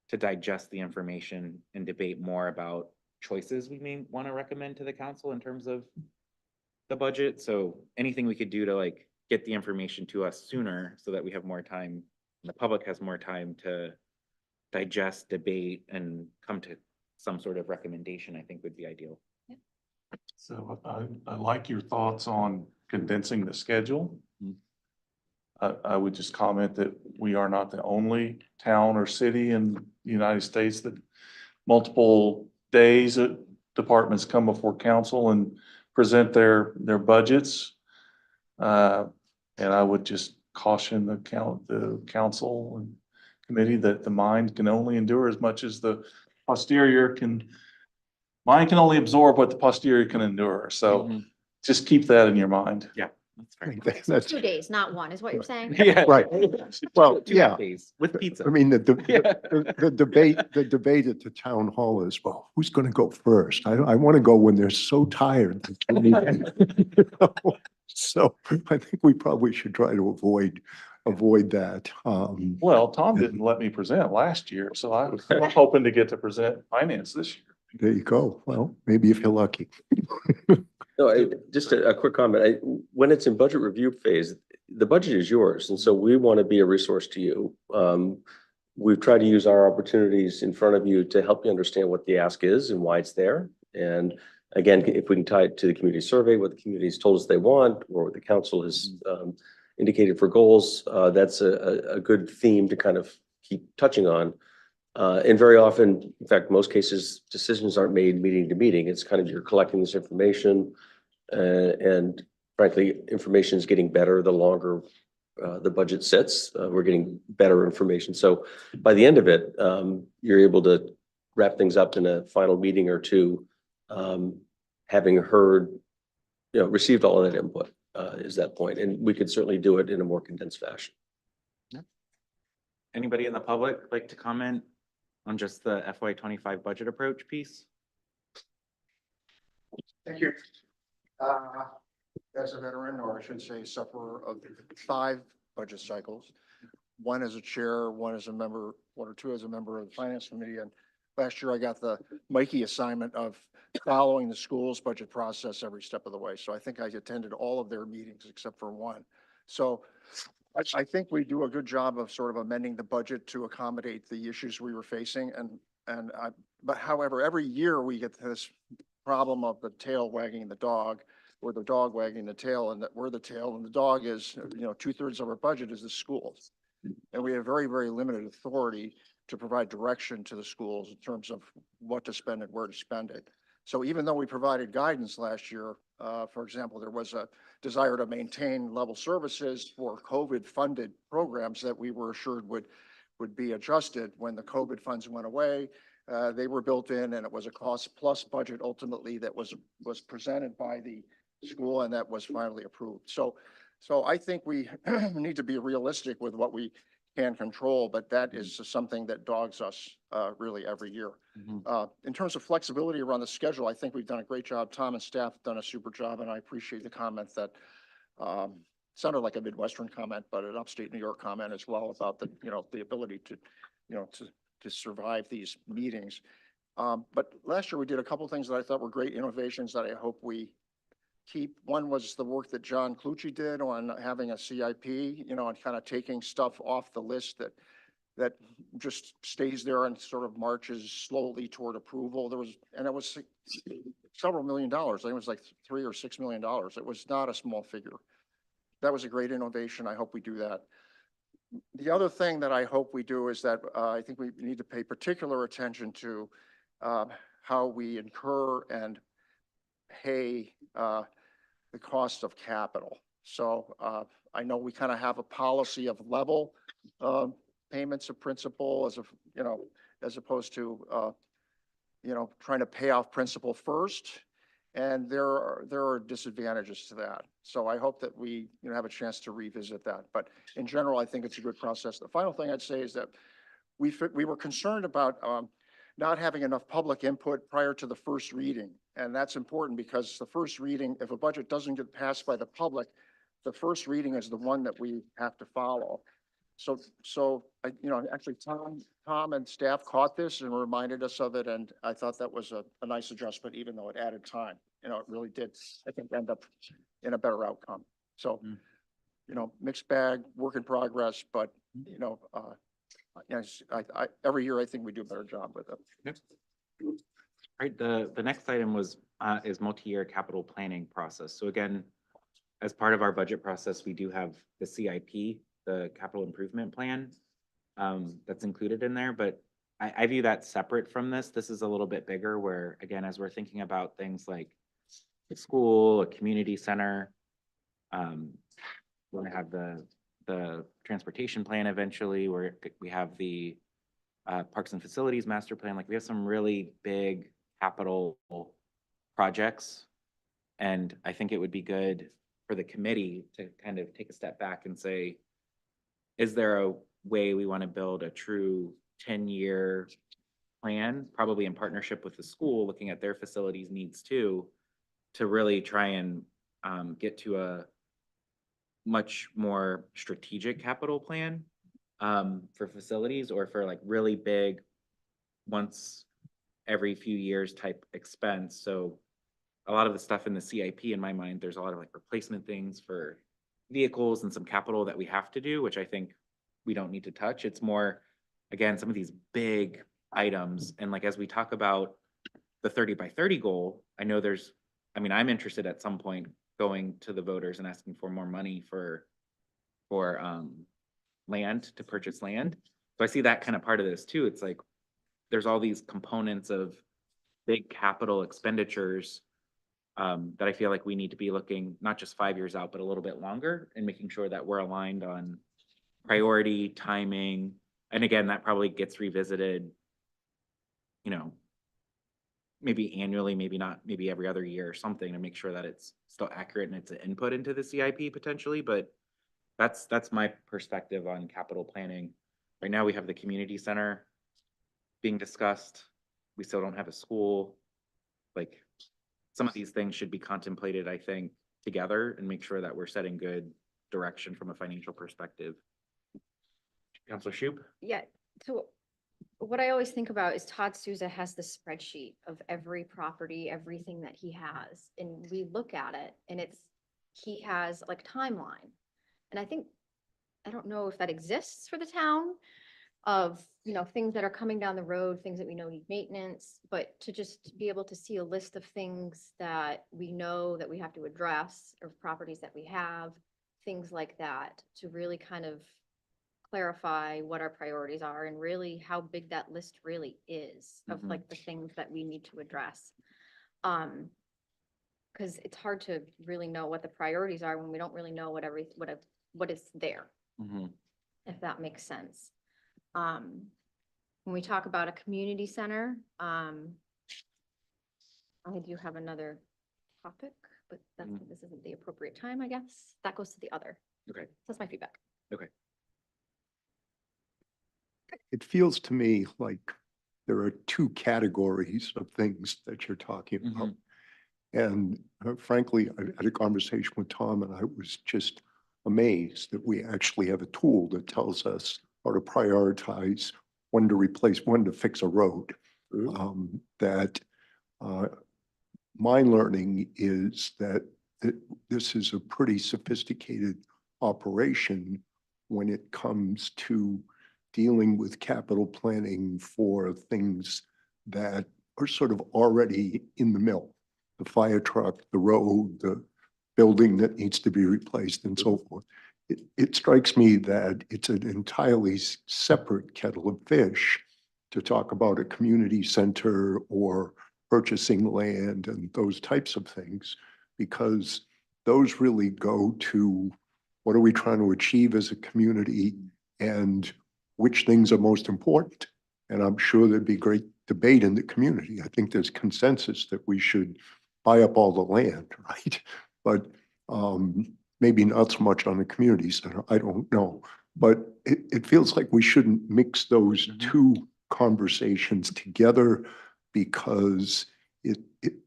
to digest the information and debate more about choices we may want to recommend to the council in terms of the budget. So anything we could do to like get the information to us sooner so that we have more time, the public has more time to digest, debate, and come to some sort of recommendation, I think would be ideal. So I like your thoughts on condensing the schedule. I would just comment that we are not the only town or city in the United States that multiple days that departments come before council and present their budgets. And I would just caution the council and committee that the mind can only endure as much as the posterior can. Mind can only absorb what the posterior can endure. So just keep that in your mind. Yeah, that's I right. think that's 2 days, not 1, is what you're saying? Yeah. right. Well, 2 yeah. days with pizza. I mean, Yeah. the debate at the town hall is, well, who's going to go first? I want to go when they're so tired. You know? So I think we probably should try to avoid that. Well, Tom didn't let me present last year, so I was hoping to get to present finance this year. There you go. Well, maybe if you're lucky. No, just a quick comment. When it's in budget review phase, the budget is yours, and so we want to be a resource to you. We've tried to use our opportunities in front of you to help you understand what the ask is and why it's there. And again, if we can tie it to the community survey, what the community's told us they want, or what the council has indicated for goals, that's a good theme to kind of keep touching on. And very often, in fact, most cases, decisions aren't made meeting to meeting. It's kind of you're collecting this information, and frankly, information is getting better the longer the budget sits. We're getting better information. So by the end of it, you're able to wrap things up in a final meeting or two, having heard, received all of that input, is that point. And we could certainly do it in a more condensed fashion. Anybody in the public like to comment on just the FY25 budget approach piece? Thank you. As a veteran, or I should say sufferer of 5 budget cycles, 1 as a chair, 1 as a member, 1 or 2 as a member of the finance committee. And last year I got the Mikey assignment of following the school's budget process every step of the way. So I think I attended all of their meetings except for 1. So I think we do a good job of sort of amending the budget to accommodate the issues we were facing. But however, every year we get this problem of the tail wagging the dog, or the dog wagging the tail, and that we're the tail, and the dog is, 2/3 of our budget is the schools. And we have very, very limited authority to provide direction to the schools in terms of what to spend and where to spend it. So even though we provided guidance last year, for example, there was a desire to maintain level services for COVID-funded programs that we were assured would be adjusted when the COVID funds went away. They were built in, and it was a cost plus budget ultimately that was presented by the school, and that was finally approved. So I think we need to be realistic with what we can control, but that is something that dogs us really every year. In terms of flexibility around the schedule, I think we've done a great job. Tom and staff have done a super job, and I appreciate the comment that sounded like a Midwestern comment, but an upstate New York comment as well about the ability to survive these meetings. But last year we did a couple of things that I thought were great innovations that I hope we keep. One was the work that John Clucci did on having a CIP, and kind of taking stuff off the list that just stays there and sort of marches slowly toward approval. It was several $1 million. I think it was like $3 or $6 million. It was not a small figure. That was a great innovation. I hope we do that. The other thing that I hope we do is that I think we need to pay particular attention to how we incur and pay the cost of capital. So I know we kind of have a policy of level payments of principal as opposed to trying to pay off principal first. And there are disadvantages to that. So I hope that we, have a chance to revisit that. But in general, I think it's a good process. The final thing I'd say is that we were concerned about not having enough public input prior to the first reading. And that's important because the first reading, if a budget doesn't get passed by the public, the first reading is the one that we have to follow. So actually Tom and staff caught this and reminded us of it. And I thought that was a nice adjustment, even though it added time. It really did, I think, end up in a better outcome. So, mixed bag, work in progress, but, yes, every year I think we do a better job with it. Right, the next item was, is multi-year capital planning process. So again, as part of our budget process, we do have the CIP, the capital improvement plan, that's included in there, but I view that separate from this. This is a little bit bigger where, again, as we're thinking about things like a school, a community center, we're gonna have the transportation plan eventually, where we have the parks and facilities master plan. Like we have some really big capital projects. And I think it would be good for the committee to kind of take a step back and say, is there a way we want to build a true 10-year plan, probably in partnership with the school, looking at their facilities needs too, to really try and get to a much more strategic capital plan for facilities, or for like really big, once every few years type expense. So a lot of the stuff in the CIP, in my mind, there's a lot of like replacement things for vehicles and some capital that we have to do, which I think we don't need to touch. It's more, again, some of these big items. And like, as we talk about the 30 by 30 goal, I know I'm interested at some point going to the voters and asking for more money for land, to purchase land. So I see that kind of part of this too. It's like, there's all these components of big capital expenditures that I feel like we need to be looking not just 5 years out, but a little bit longer, and making sure that we're aligned on priority, timing. And again, that probably gets revisited, maybe annually, maybe not, maybe every other year or something, to make sure that it's still accurate and it's an input into the CIP potentially. But that's my perspective on capital planning. Right now we have the community center being discussed. We still don't have a school. Like, some of these things should be contemplated, I think, together, and make sure that we're setting good direction from a financial perspective. Counselor Shoup? Yeah, so what I always think about is Todd Souza has the spreadsheet of every property, everything that he has, and we look at it and he has like a timeline. And I don't know if that exists for the town of, things that are coming down the road, things that we know need maintenance, but to just be able to see a list of things that we know that we have to address, or properties that we have, things like that, to really kind of clarify what our priorities are and really how big that list really is of like the things that we need to address. Because it's hard to really know what the priorities are when we don't really know what is there, if that makes sense. When we talk about a community center, I do have another topic, but this isn't the appropriate time, I guess. That goes to the other. Okay. That's my feedback. Okay. It feels to me like there are two categories of things that you're talking about. And frankly, I had a conversation with Tom and I was just amazed that we actually have a tool that tells us how to prioritize when to replace, when to fix a road. My learning is that this is a pretty sophisticated operation when it comes to dealing with capital planning for things that are sort of already in the mill. The fire truck, the road, the building that needs to be replaced, and so forth. It strikes me that it's an entirely separate kettle of fish to talk about a community center or purchasing land and those types of things, because those really go to what are we trying to achieve as a community and which things are most important. And I'm sure there'd be great debate in the community. I think there's consensus that we should buy up all the land, right? But maybe not so much on the community center, I don't know. But it feels like we shouldn't mix those two conversations together because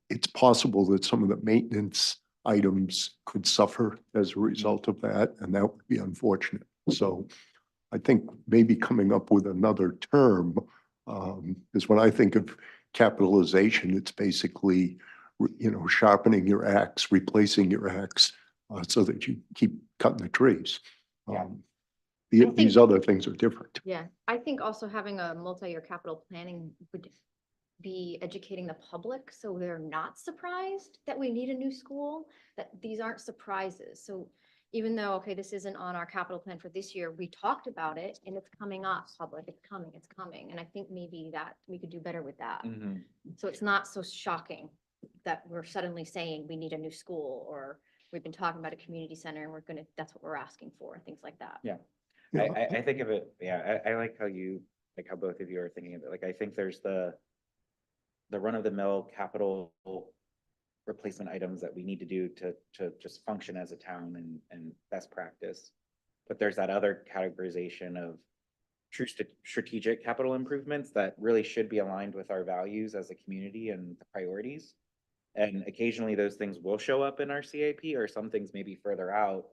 it's possible that some of the maintenance items could suffer as a result of that, and that would be unfortunate. So I think maybe coming up with another term is when I think of capitalization, it's basically, sharpening your axe, replacing your axe so that you keep cutting the trees. Yeah. These other things are different. Yeah, I think also having a multi-year capital planning would be educating the public, so they're not surprised that we need a new school, that these aren't surprises. So even though, okay, this isn't on our capital plan for this year, we talked about it and it's coming up, public, it's coming. And I think maybe that we could do better with that. So it's not so shocking that we're suddenly saying we need a new school, or we've been talking about a community center and that's what we're asking for, things like that. Yeah. Yeah. I think of it, yeah, I like how both of you are thinking of it. Like, I think there's the run-of-the-mill capital replacement items that we need to do to just function as a town and best practice. But there's that other categorization of true strategic capital improvements that really should be aligned with our values as a community and the priorities. And occasionally those things will show up in our CIP, or some things maybe further out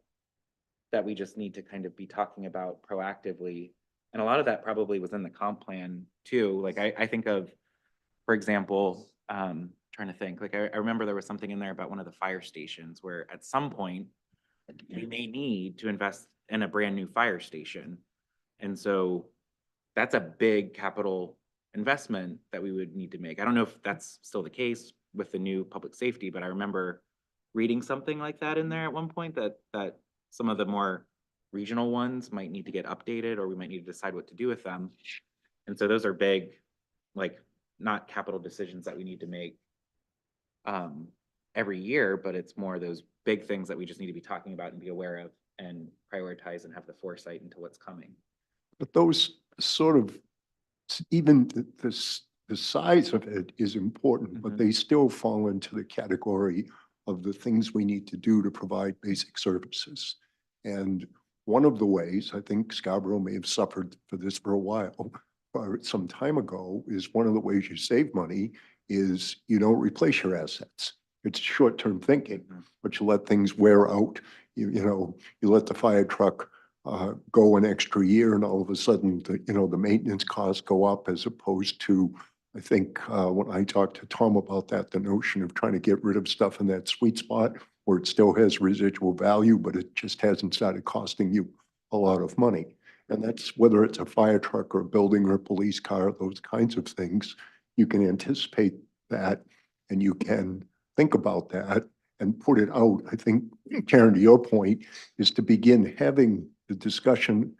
that we just need to kind of be talking about proactively. And a lot of that probably was in the comp plan too. Like I think of, for example, trying to think, like I remember there was something in there about one of the fire stations where at some point we may need to invest in a brand new fire station. And so that's a big capital investment that we would need to make. I don't know if that's still the case with the new public safety, but I remember reading something like that in there at one point, that some of the more regional ones might need to get updated, or we might need to decide what to do with them. And so those are big, like, not capital decisions that we need to make every year, but it's more those big things that we just need to be talking about and be aware of and prioritize and have the foresight into what's coming. But those sort of, even the size of it is important, but they still fall into the category of the things we need to do to provide basic services. And one of the ways, I think Scarborough may have suffered for this for a while, some time ago, is one of the ways you save money is you don't replace your assets. It's short-term thinking, but you let things wear out. You let the fire truck go an extra year, and all of a sudden, the maintenance costs go up, as opposed to, I think, when I talked to Tom about that, the notion of trying to get rid of stuff in that sweet spot where it still has residual value, but it just hasn't started costing you a lot of money. And that's whether it's a fire truck or a building or a police car, those kinds of things. You can anticipate that, and you can think about that and put it out. I think, Karen, to your point, is to begin having the discussion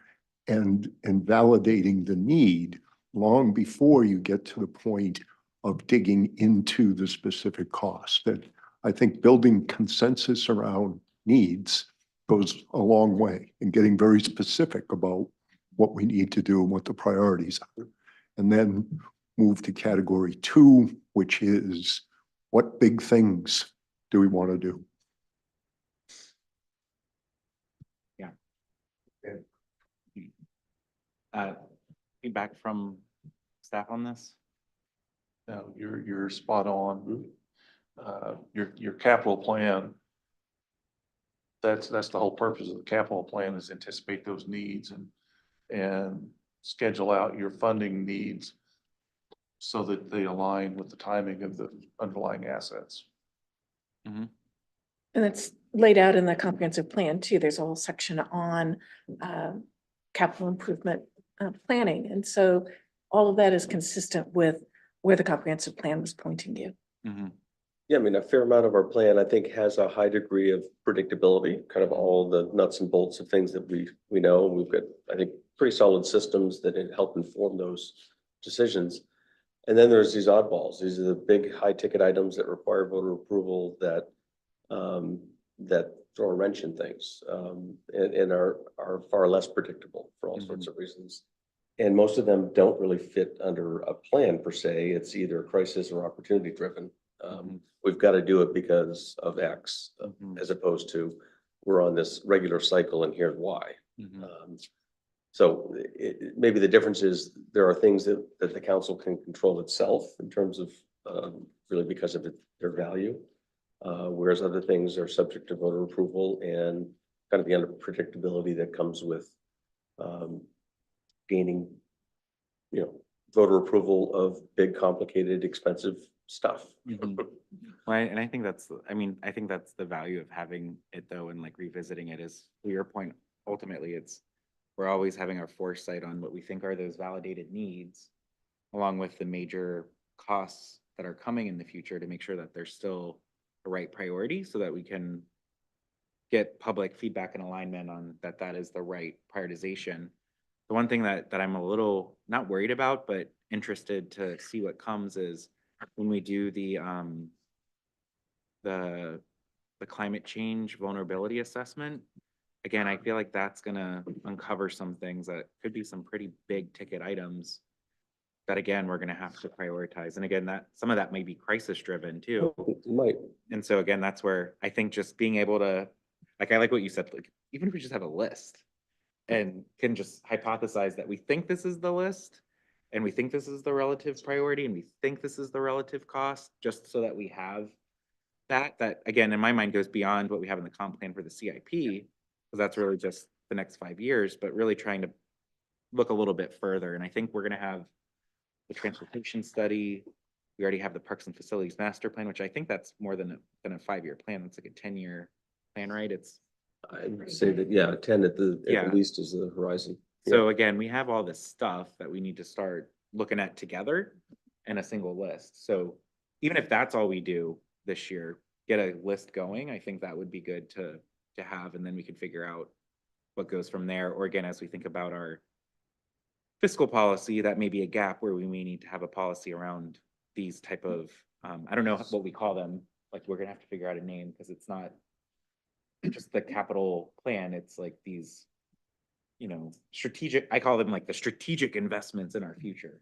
and validating the need long before you get to the point of digging into the specific cost. That I think building consensus around needs goes a long way in getting very specific about what we need to do and what the priorities are. And then move to category 2, which is what big things do we want to do? Feedback from staff on this? No, you're spot on. Your capital plan, that's the whole purpose of the capital plan, is anticipate those needs and schedule out your funding needs so that they align with the timing of the underlying assets. And it's laid out in the comprehensive plan too. There's a whole section on capital improvement planning. And so all of that is consistent with where the comprehensive plan was pointing you. Yeah, I mean, a fair amount of our plan, I think, has a high degree of predictability, kind of all the nuts and bolts of things that we know. We've got, I think, pretty solid systems that help inform those decisions. And then there's these oddballs. These are the big high ticket items that require voter approval that throw a wrench in things and are far less predictable for all sorts of reasons. And most of them don't really fit under a plan per se. It's either crisis or opportunity driven. We've got to do it because of X, Mhm. as opposed to we're on this regular cycle and here's why. Mhm. So maybe the difference is there are things that the council can control itself in terms of really because of their value. Whereas other things are subject to voter approval and kind of the unpredictability that comes with gaining, voter approval of big, complicated, expensive stuff. Mhm. Well, and I think that's, I mean, I think that's the value of having it though, and like revisiting it is, to your point, ultimately we're always having our foresight on what we think are those validated needs, along with the major costs that are coming in the future to make sure that they're still the right priority so that we can get public feedback and alignment on that is the right prioritization. The one thing that I'm a little not worried about, but interested to see what comes is when we do the climate change vulnerability assessment. Again, I feel like that's gonna uncover some things that could be some pretty big ticket items that again, we're gonna have to prioritize. And again, that some of that may be crisis driven too. Might. And so again, that's where I think just being able to, like, I like what you said, like, even if we just have a list and can just hypothesize that we think this is the list and we think this is the relative priority and we think this is the relative cost, just so that we have that again, in my mind goes beyond what we have in the comp plan for the CIP, because that's really just the next 5 years, but really trying to look a little bit further. And I think we're gonna have the transportation study. We already have the Parks and Facilities Master Plan, which I think that's more than a 5-year plan. It's like a 10-year plan, right? It's I would say that, yeah, 10 at the Yeah. least is the horizon. so again, we have all this stuff that we need to start looking at together in a single list. So even if that's all we do this year, get a list going, I think that would be good to have, and then we can figure out what goes from there. Or again, as we think about our fiscal policy, that may be a gap where we may need to have a policy around these type of, I don't know what we call them. Like, we're gonna have to figure out a name because it's not just the capital plan. It's like these, strategic, I call them like the strategic investments in our future.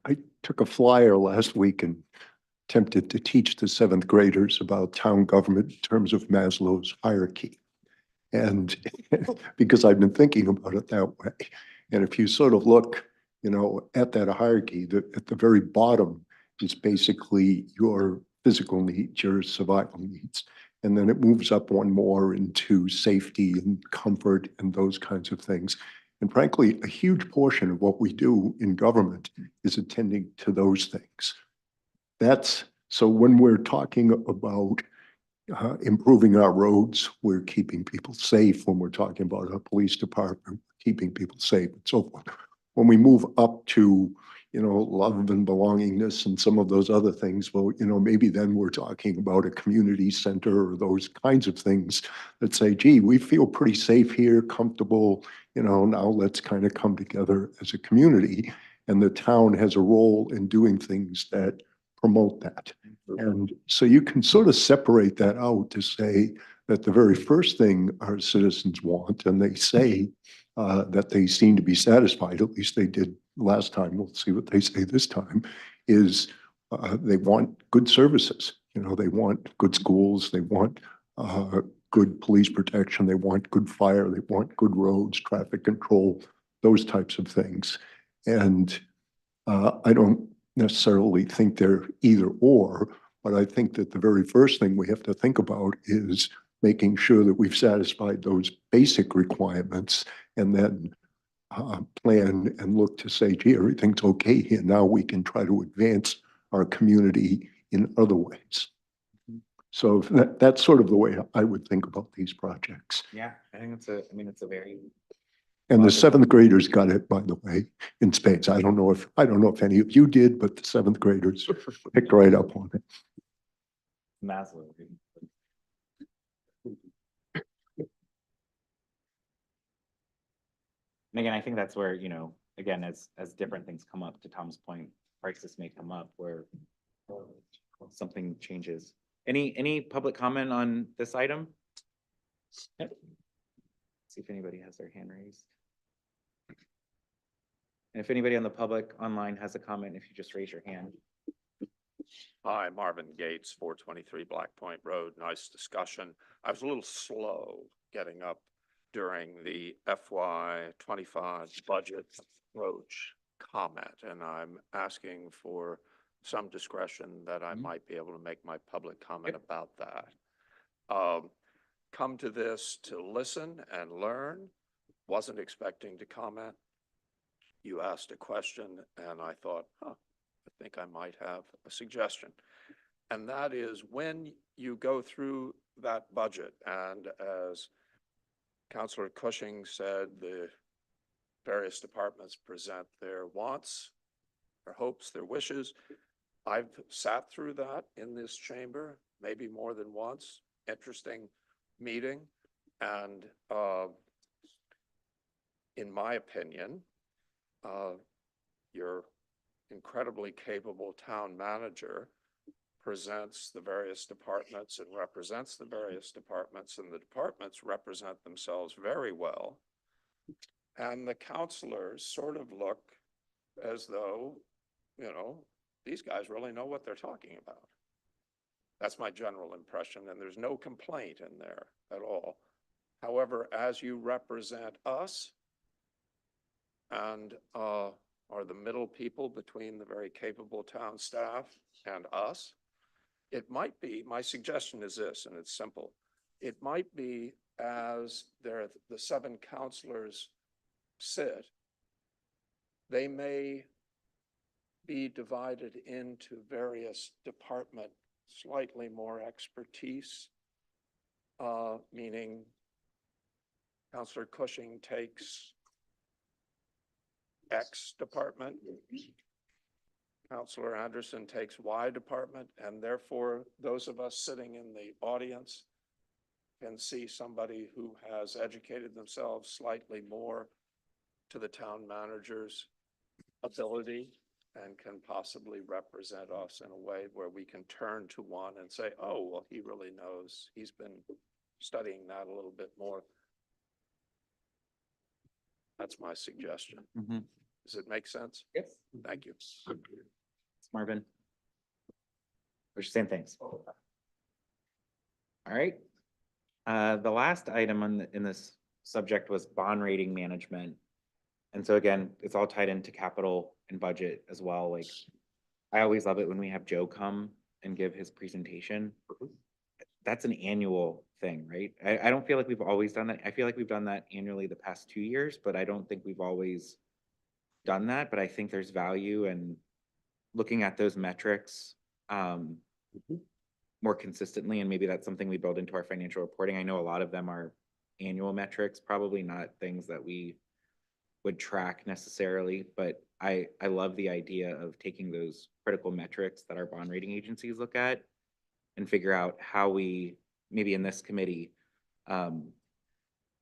I took a flyer last week and attempted to teach the 7th graders about town government in terms of Maslow's hierarchy. And because I've been thinking about it that way. And if you sort of look, at that hierarchy, at the very bottom is basically your physical needs, your survival needs. And then it moves up one more into safety and comfort and those kinds of things. And frankly, a huge portion of what we do in government is attending to those things. So when we're talking about improving our roads, we're keeping people safe. When we're talking about our police department, keeping people safe and so forth. When we move up to, love and belongingness and some of those other things, well, maybe then we're talking about a community center or those kinds of things that say, gee, we feel pretty safe here, comfortable, now let's kind of come together as a community. And the town has a role in doing things that promote that. And so you can sort of separate that out to say that the very first thing our citizens want, and they say that they seem to be satisfied, at least they did last time, we'll see what they say this time, is they want good services. They want good schools, they want good police protection, they want good fire, they want good roads, traffic control, those types of things. And I don't necessarily think they're either or, but I think that the very first thing we have to think about is making sure that we've satisfied those basic requirements and then plan and look to say, gee, everything's okay here. Now we can try to advance our community in other ways. So that's sort of the way I would think about these projects. Yeah, I think it's a very. And the 7th graders got it, by the way, in spades. I don't know if any of you did, but the 7th graders picked right up on it. Maslow. And again, I think that's where, again, as different things come up, to Tom's point, crisis may come up where something changes. Any public comment on this item? Yep. See if anybody has their hand raised. And if anybody on the public online has a comment, if you just raise your hand. Hi, Marvin Gates, 423 Black Point Road. Nice discussion. I was a little slow getting up during the FY 25 budget approach comment, and I'm asking for some discretion that I might be able to make my public comment about that. Come to this to listen and learn. Wasn't expecting to comment. You asked a question, and I thought, I think I might have a suggestion. And that is, when you go through that budget, and as Councilor Cushing said, the various departments present their wants, their hopes, their wishes. I've sat through that in this chamber, maybe more than once. Interesting meeting. And in my opinion, your incredibly capable town manager presents the various departments and represents the various departments, and the departments represent themselves very well. And the counselors sort of look as though, you know, these guys really know what they're talking about. That's my general impression, and there's no complaint in there at all. However, as you represent us and are the middle people between the very capable town staff and us, it might be, my suggestion is this, and it's simple. It might be as the 7 counselors sit, they may be divided into various department, slightly more expertise, meaning Councilor Cushing takes X department, Councilor Anderson takes Y department, and therefore those of us sitting in the audience can see somebody who has educated themselves slightly more to the town manager's ability and can possibly represent us in a way where we can turn to one and say, oh, well, he really knows. He's been studying that a little bit more. That's my suggestion. Does it make sense? Yes. Thank you. Marvin. We're saying thanks. All right. The last item in this subject was bond rating management. And so again, it's all tied into capital and budget as well. Like, I always love it when we have Joe come and give his presentation. That's an annual thing, right? I don't feel like we've always done that. I feel like we've done that annually the past 2 years, but I don't think we've always done that. But I think there's value in looking at those metrics more consistently, and maybe that's something we build into our financial reporting. I know a lot of them are annual metrics, probably not things that we would track necessarily, but I love the idea of taking those critical metrics that our bond rating agencies look at and figure out how we, maybe in this committee,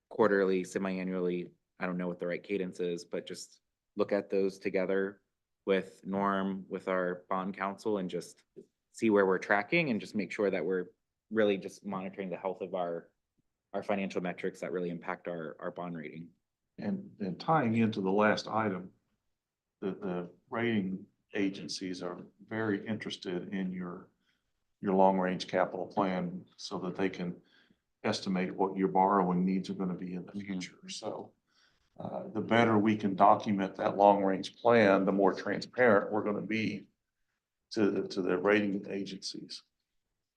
quarterly, semi-annually, I don't know what the right cadence is, but just look at those together with Norm, with our bond counsel, and just see where we're tracking and just make sure that we're really just monitoring the health of our financial metrics that really impact our bond rating. And tying into the last item, the rating agencies are very interested in your long-range capital plan so that they can estimate what your borrowing needs are going to be in the future. So the better we can document that long-range plan, the more transparent we're going to be to the rating agencies.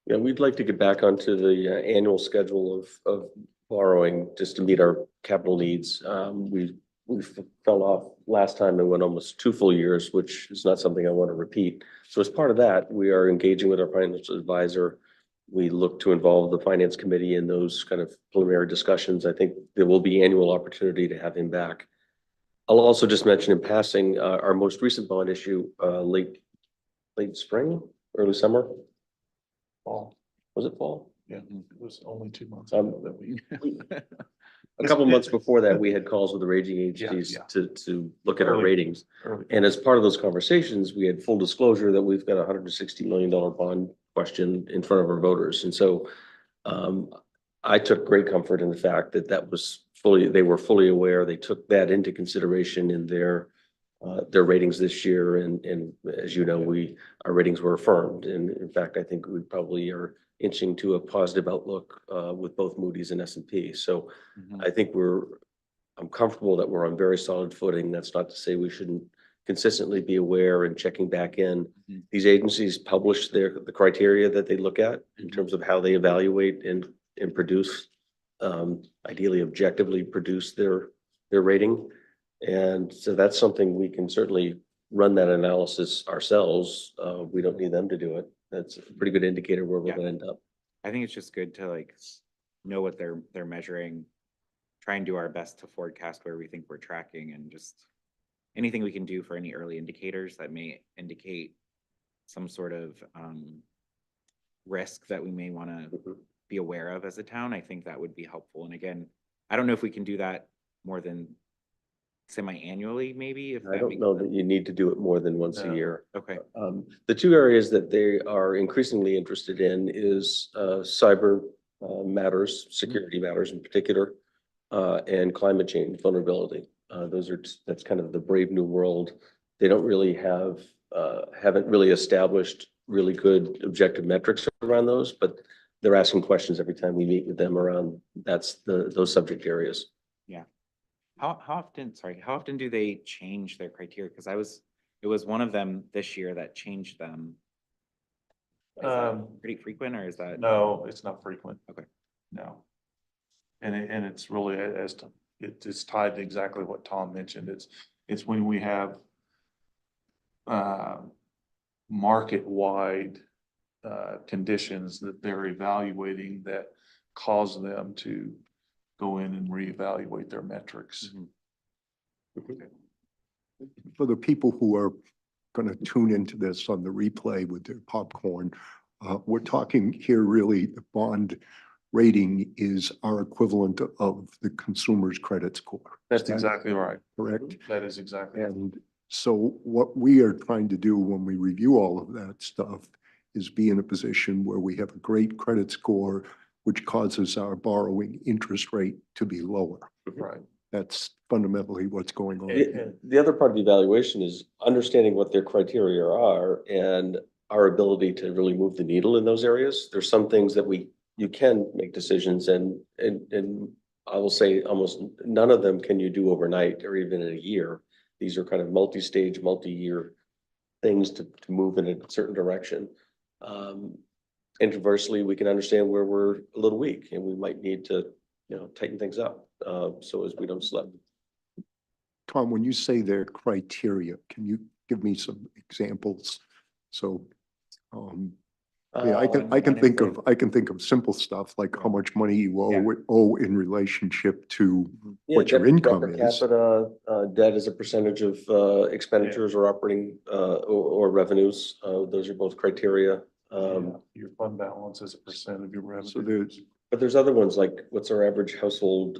Yeah, we'd like to get back onto the annual schedule of borrowing just to meet our capital needs. We fell off last time and went almost 2 full years, which is not something I want to repeat. So as part of that, we are engaging with our financial advisor. We look to involve the finance committee in those kind of preliminary discussions. I think there will be annual opportunity to have him back. I'll also just mention in passing, our most recent bond issue, late spring, early summer. Fall. Was it fall? Yeah, it was only 2 months ago that we. A couple months before that, we had calls with the rating agencies to look at our ratings. And as part of those conversations, we had full disclosure that we've got a $160 million bond question in front of our voters. And so I took great comfort in the fact that they were fully aware. They took that into consideration in their their ratings this year. And as you know, our ratings were affirmed. And in fact, I think we probably are inching to a positive outlook with both Moody's and S&P. So I think I'm comfortable that we're on very solid footing. That's not to say we shouldn't consistently be aware and checking back in. These agencies publish the criteria that they look at in terms of how they evaluate and produce, ideally objectively produce their rating. And so that's something we can certainly run that analysis ourselves. We don't need them to do it. That's a pretty good indicator where we're Yeah. gonna end up. I think it's just good to like know what they're measuring, try and do our best to forecast where we think we're tracking, and just anything we can do for any early indicators that may indicate some sort of risk that we may want to be aware of as a town. I think that would be helpful. And again, I don't know if we can do that more than semi-annually, maybe. If I that don't makes know that sense. you need to do it more than once a No. year. Okay. The two areas that they are increasingly interested in is cyber matters, security matters in particular, and climate change vulnerability. That's kind of the brave new world. They don't really haven't really established really good objective metrics around those, but they're asking questions every time we meet with them around those subject areas. Yeah. How often do they change their criteria? Because it was one of them this year that changed them. Is that pretty frequent, or is that? No, it's not frequent. Okay. No. And it's really it's tied to exactly what Tom mentioned. It's when we have market-wide conditions that they're evaluating that cause them to go in and reevaluate their metrics. For the people who are going to tune into this on the replay with their popcorn, we're talking here really, the bond rating is our equivalent of the consumer's credit score. That's Is that exactly right. correct? That is exactly. And so what we are trying to do when we review all of that stuff is be in a position where we have a great credit score, which causes our borrowing interest rate to be lower. Right. That's fundamentally what's going on. The other part of the evaluation is understanding what their criteria are and our ability to really move the needle in those areas. There's some things that you can make decisions and I will say almost none of them can you do overnight or even in a year. These are kind of multi-stage, multi-year things to move in a certain direction. Inversely, we can understand where we're a little weak and we might need to, tighten things up so as we don't slip. Tom, when you say their criteria, can you give me some examples? So, yeah, I can think of simple stuff like how much money you owe in relationship to what your income Debt per is. capita, debt as a percentage of expenditures or operating or revenues. Those are both criteria. Your fund balance as a percent of your revenue. So But there's other ones like what's our average household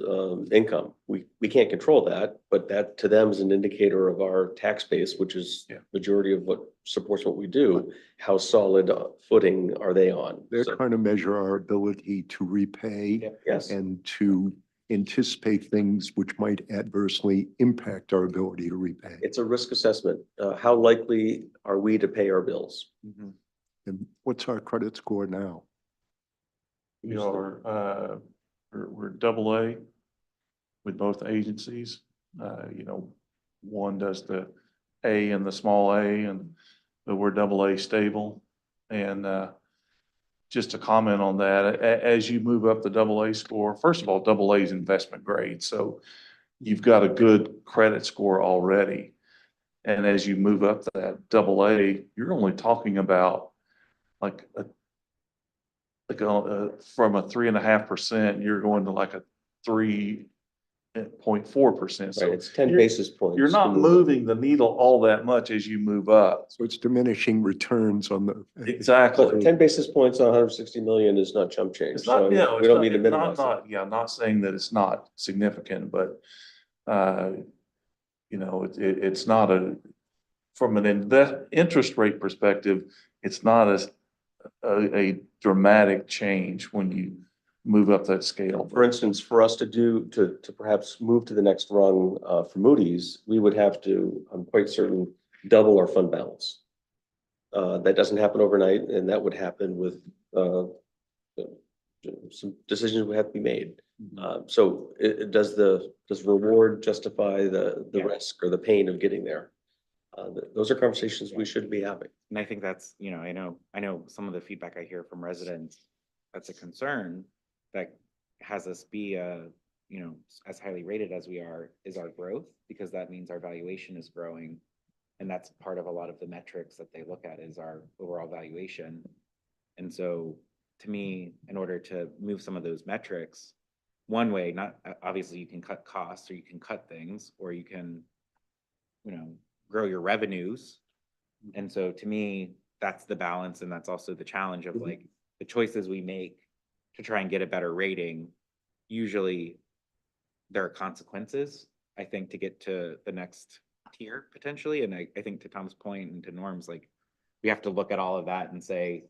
income? We can't control that, but that to them is an indicator of our tax base, which is majority of what supports what we do. How solid footing are they on? they're So, trying to measure our ability to repay yes, and to anticipate things which might adversely impact our ability to repay. it's a risk assessment. How likely are we to pay our bills? And what's our credit score now? We are, we're AA with both agencies. One does the A and the small a, but we're AA stable. And just to comment on that, as you move up the AA score, first of all, AA is investment grade. So you've got a good credit score already. And as you move up that AA, you're only talking about from a 3.5%, you're going to like a 3.4%. So Right, it's 10 basis points. you're not moving the needle all that much as you move up. So it's diminishing returns on the. Exactly. But 10 basis points on 160 million is not chump change. It's not, So no, we it's don't not, need to minimize it. I'm not saying that it's not significant, but, it's not from an interest rate perspective, it's not a dramatic change when you move up that scale. For instance, for us to perhaps move to the next rung, for Moody's, we would have to, I'm quite certain, double our fund balance. That doesn't happen overnight, and that would happen with, some decisions would have to be made. So does reward justify the Yeah. risk or the pain of getting there? Those are conversations we should be having. And I think that's, I know some of the feedback I hear from residents, that's a concern that has us be, as highly rated as we are, is our growth, because that means our valuation is growing. And that's part of a lot of the metrics that they look at is our overall valuation. And so to me, in order to move some of those metrics, one way, not obviously you can cut costs or you can cut things, or you can, grow your revenues. And so to me, that's the balance. And that's also the challenge of like the choices we make to try and get a better rating. Usually there are consequences, I think, to get to the next tier potentially. And I think to Tom's point and to Norm's, like, we have to look at all of that and say,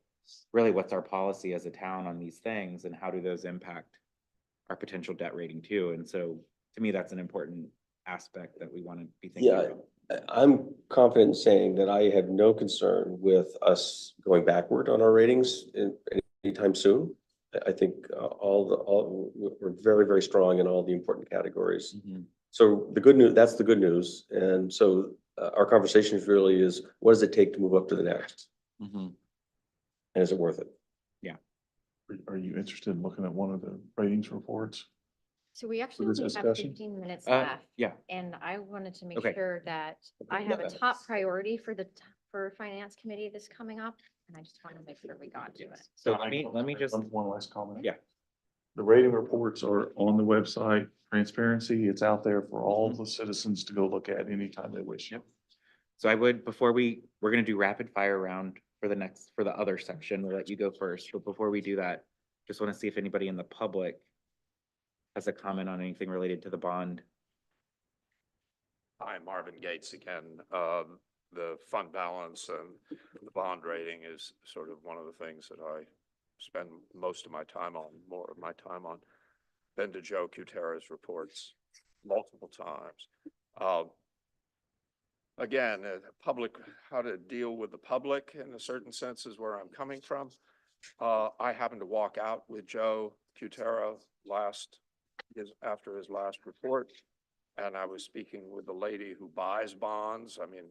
really, what's our policy as a town on these things and how do those impact our potential debt rating too? And so to me, that's an important aspect that we want to be thinking Yeah, about. I'm confident in saying that I have no concern with us going backward on our ratings anytime soon. I think we're very, very strong in all the important categories. So the good news, that's the good news. And so our conversation really is, what does it take to move up to the next? And is it worth it? Are you interested in looking at one of the ratings reports? So we actually this only have discussion? 15 minutes left. Yeah. And I wanted to make Okay. sure that I have a top priority for finance committee that's coming up. And I just wanted to make sure we got to it. So let me just, One last comment. Yeah. The rating reports are on the website, transparency, it's out there for all the citizens to go look at anytime they wish. Yep. So I would, we're gonna do rapid fire round for the other section. We'll let you go first, but before we do that, just want to see if anybody in the public has a comment on anything related to the bond. Hi, Marvin Gates again. The fund balance and the bond rating is sort of one of the things that I spend most of my time on, more of my time on. Been to Joe Cutera's reports multiple times. Again, public, how to deal with the public in a certain sense is where I'm coming from. I happened to walk out with Joe Cutera after his last report. And I was speaking with the lady who buys bonds. I mean,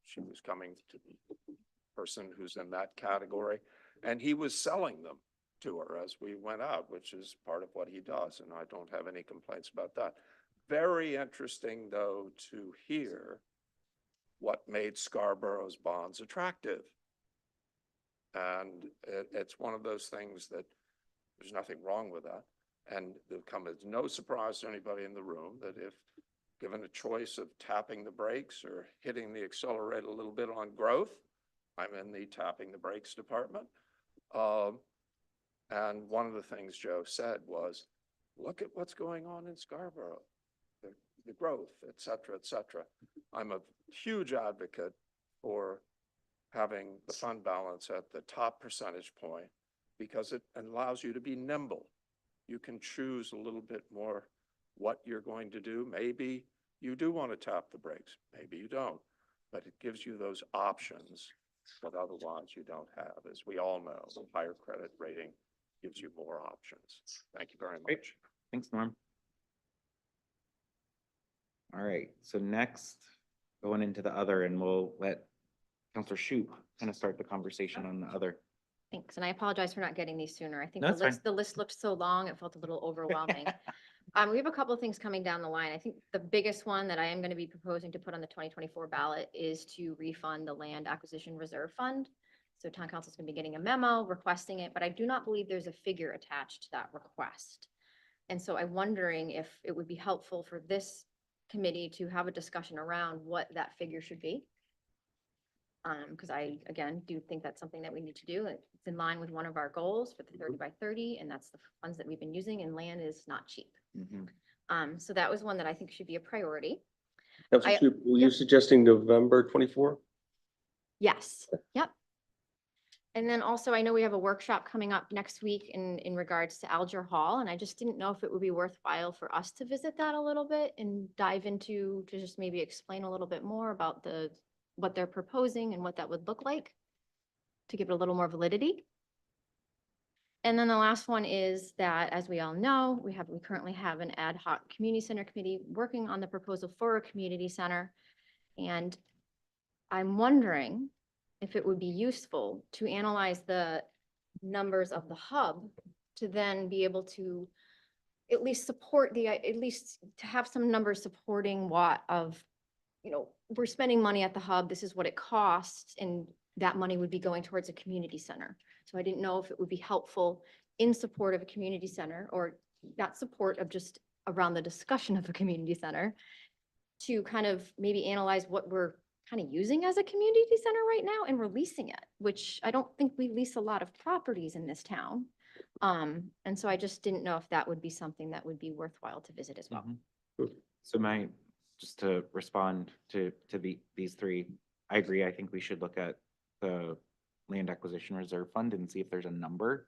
she was coming to the person who's in that category. And he was selling them to her as we went out, which is part of what he does. And I don't have any complaints about that. Very interesting, though, to hear what made Scarborough's bonds attractive. And it's one of those things that there's nothing wrong with that. And it'll come as no surprise to anybody in the room that if given a choice of tapping the brakes or hitting the accelerator a little bit on growth, I'm in the tapping the brakes department. And one of the things Joe said was, look at what's going on in Scarborough, the growth, et cetera, et cetera. I'm a huge advocate for having the fund balance at the top percentage point because it allows you to be nimble. You can choose a little bit more what you're going to do. Maybe you do want to tap the brakes, maybe you don't, but it gives you those options that otherwise you don't have. As we all know, higher credit rating gives you more options. Thank you very much. Great. Thanks, Norm. All right, so next, going into the other, and we'll let Counselor Shoup kind of start the conversation on the other. Thanks. And I apologize for not getting these sooner. I think No, the it's fine. list looked so long, it felt a little overwhelming. We have a couple of things coming down the line. I think the biggest one that I am going to be proposing to put on the 2024 ballot is to refund the Land Acquisition Reserve Fund. So town council is going to be getting a memo requesting it, but I do not believe there's a figure attached to that request. And so I'm wondering if it would be helpful for this committee to have a discussion around what that figure should be. Because I, again, do think that's something that we need to do. It's in line with one of our goals for the 30 by 30, and that's the funds that we've been using, and land is not cheap. So that was one that I think should be a priority. Were you suggesting November 24? Yes, yep. And then also, I know we have a workshop coming up next week in regards to Alger Hall, and I just didn't know if it would be worthwhile for us to visit that a little bit and dive into, to just maybe explain a little bit more about what they're proposing and what that would look like, to give it a little more validity. And then the last one is that, as we all know, we currently have an ad hoc community center committee working on the proposal for a community center. And I'm wondering if it would be useful to analyze the numbers of the hub to then be able to at least support at least to have some numbers supporting we're spending money at the hub, this is what it costs, and that money would be going towards a community center. So I didn't know if it would be helpful in support of a community center, or not support of, just around the discussion of a community center, to kind of maybe analyze what we're kind of using as a community center right now and releasing it, which I don't think we lease a lot of properties in this town. And so I just didn't know if that would be something that would be worthwhile to visit as well. So just to respond to these three, I agree. I think we should look at the land acquisition reserve fund and see if there's a number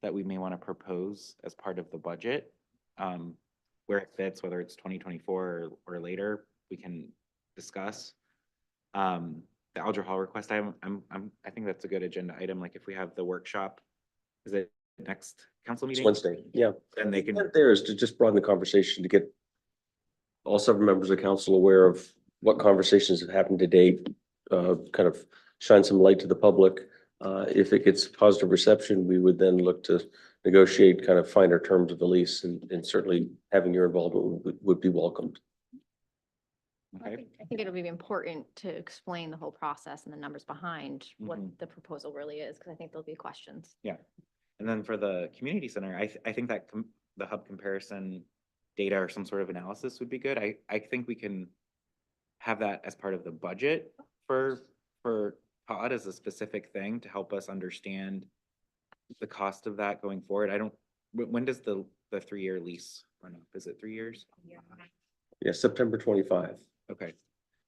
that we may want to propose as part of the budget. Where it fits, whether it's 2024 or later, we can discuss. The Alger Hall request, I think that's a good agenda item. Like, if we have the workshop, is it next council It's meeting? Wednesday, yeah. And they can, There is to just broaden the conversation, to get all 7 members of council aware of what conversations have happened to date, kind of shine some light to the public. If it gets positive reception, we would then look to negotiate kind of finer terms of the lease, and certainly having your involvement would be welcomed. okay. I think it'll be important to explain the whole process and the numbers behind what the proposal really is, because I think there'll be questions. Yeah. And then for the community center, I think that the hub comparison data or some sort of analysis would be good. I think we can have that as part of the budget for Todd as a specific thing to help us understand the cost of that going forward. When does the 3-year lease run up? Is it 3 years? Yeah, September 25. Okay.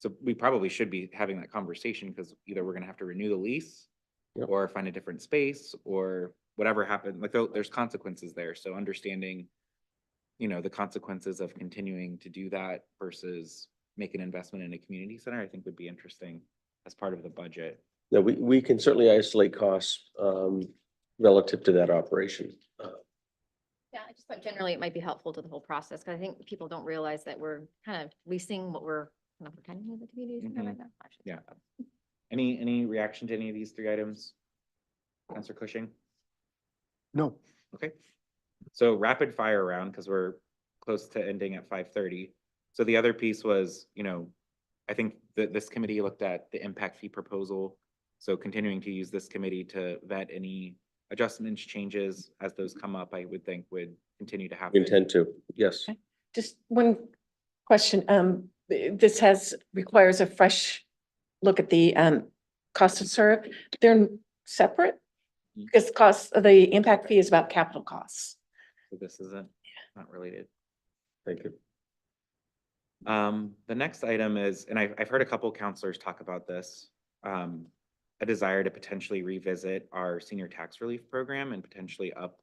So we probably should be having that conversation, because either we're gonna have to renew the lease Yep. or find a different space, or whatever happened. Like, there's consequences there. So understanding, the consequences of continuing to do that versus make an investment in a community center, I think would be interesting as part of the budget. No, we can certainly isolate costs relative to that operation. Yeah, I just thought generally it might be helpful to the whole process, because I think people don't realize that we're kind of leasing what we're kind of pretending is a community center right now. Yeah. Any reaction to any of these 3 items? Councilor Cushing? No, Okay. So rapid fire round, because we're close to ending at 5:30. So the other piece was, I think that this committee looked at the impact fee proposal. So continuing to use this committee to vet any adjustments, changes as those come up, I would think would continue to We happen. intend to, yes. Just one question. This requires a fresh look at the cost to serve. They're separate? Because the impact fee is about capital costs. So this isn't not related. Thank you. The next item is, and I've heard a couple counselors talk about this, a desire to potentially revisit our senior tax relief program and potentially up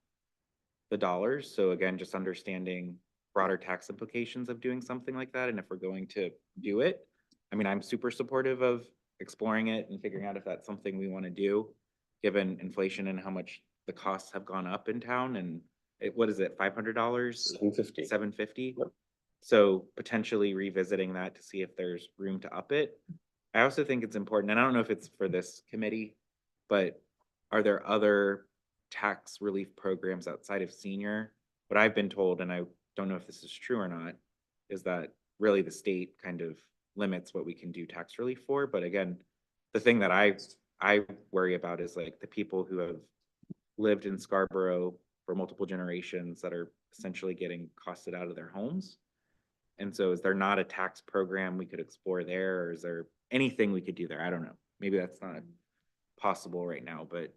the dollars. So again, just understanding broader tax implications of doing something like that. And if we're going to do it, I mean, I'm super supportive of exploring it and figuring out if that's something we want to do, given inflation and how much the costs have gone up in town. And what is it, $500? $750. $750? Yep. So potentially revisiting that to see if there's room to up it. I also think it's important, and I don't know if it's for this committee, but are there other tax relief programs outside of senior? What I've been told, and I don't know if this is true or not, is that really the state kind of limits what we can do tax relief for. But again, the thing that I worry about is like the people who have lived in Scarborough for multiple generations that are essentially getting costed out of their homes. And so is there not a tax program we could explore there, or is there anything we could do there? I don't know. Maybe that's not possible right now, but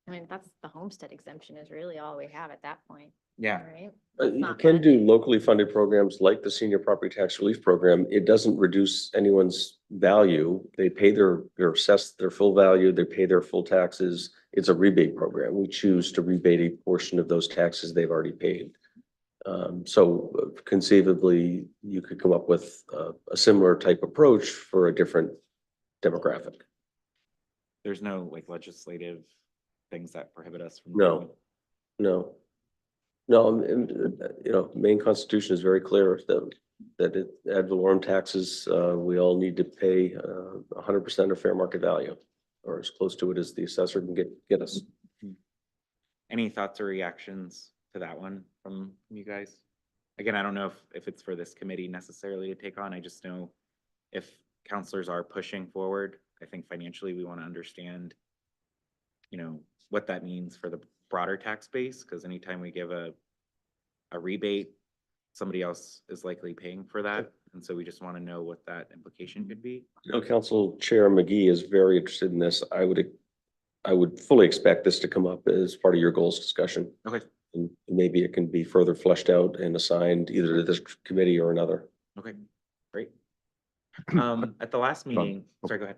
I mean, that's the homestead exemption is really all we have at that point, Yeah, right? But It's you not can do much. locally funded programs like the Senior Property Tax Relief Program. It doesn't reduce anyone's value. They pay they're assessed their full value, they pay their full taxes. It's a rebate program. We choose to rebate a portion of those taxes they've already paid. So conceivably, you could come up with a similar type approach for a different demographic. there's no like legislative things that prohibit us from. No. doing it. No. No, you know, Maine Constitution is very clear that ad valorem taxes, we all need to pay 100% of fair market value, or as close to it as the assessor can get us. Any thoughts or reactions to that one from you guys? Again, I don't know if it's for this committee necessarily to take on. I just know if counselors are pushing forward, I think financially we want to understand, you know, what that means for the broader tax base, because anytime we give a rebate, somebody else is likely paying for that. And so we just want to know what that implication could be. You know, Council Chair McGee is very interested in this. I would fully expect this to come up as part of your goals discussion. Okay. And maybe it can be further fleshed out and assigned either to this committee or another. Okay, great. At the last meeting, sorry, go ahead.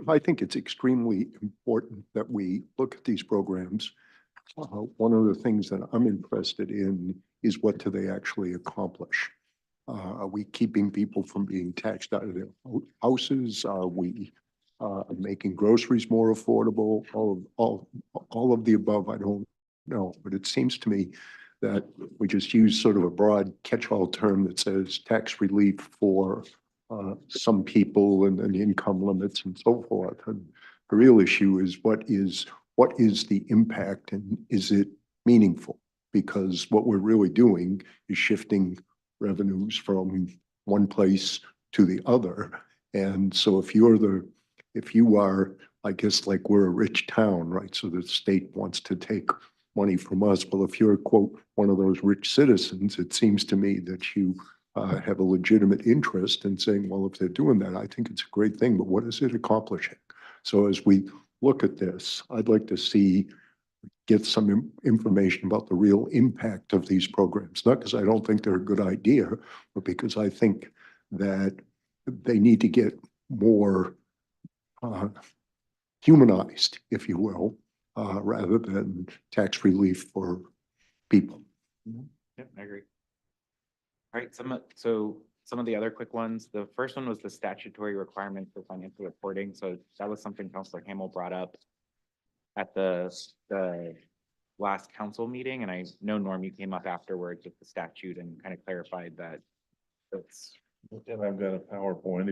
I think it's extremely important that we look at these programs. One of the things that I'm interested in is what do they actually accomplish? Are we keeping people from being taxed out of their houses? Are we making groceries more affordable? All of the above, I don't know, but it seems to me that we just use sort of a broad catch-all term that says tax relief for some people and the income limits and so forth. And the real issue is what is the impact and is it meaningful? Because what we're really doing is shifting revenues from one place to the other. And so if you are, I guess, like we're a rich town, right? So the state wants to take money from us. Well, if you're, quote, one of those rich citizens, it seems to me that you have a legitimate interest in saying, well, if they're doing that, I think it's a great thing, but what is it accomplishing? So as we look at this, I'd like to get some information about the real impact of these programs, not because I don't think they're a good idea, but because I think that they need to get more humanized, if you will, rather than tax relief for people. Yep, I agree. All right, some of the other quick ones. The first one was the statutory requirement for financial reporting. So that was something Councilor Hamel brought up at the last council meeting. And I know, Norm, you came up afterwards with the statute and kind of clarified that it's. And I've got a PowerPoint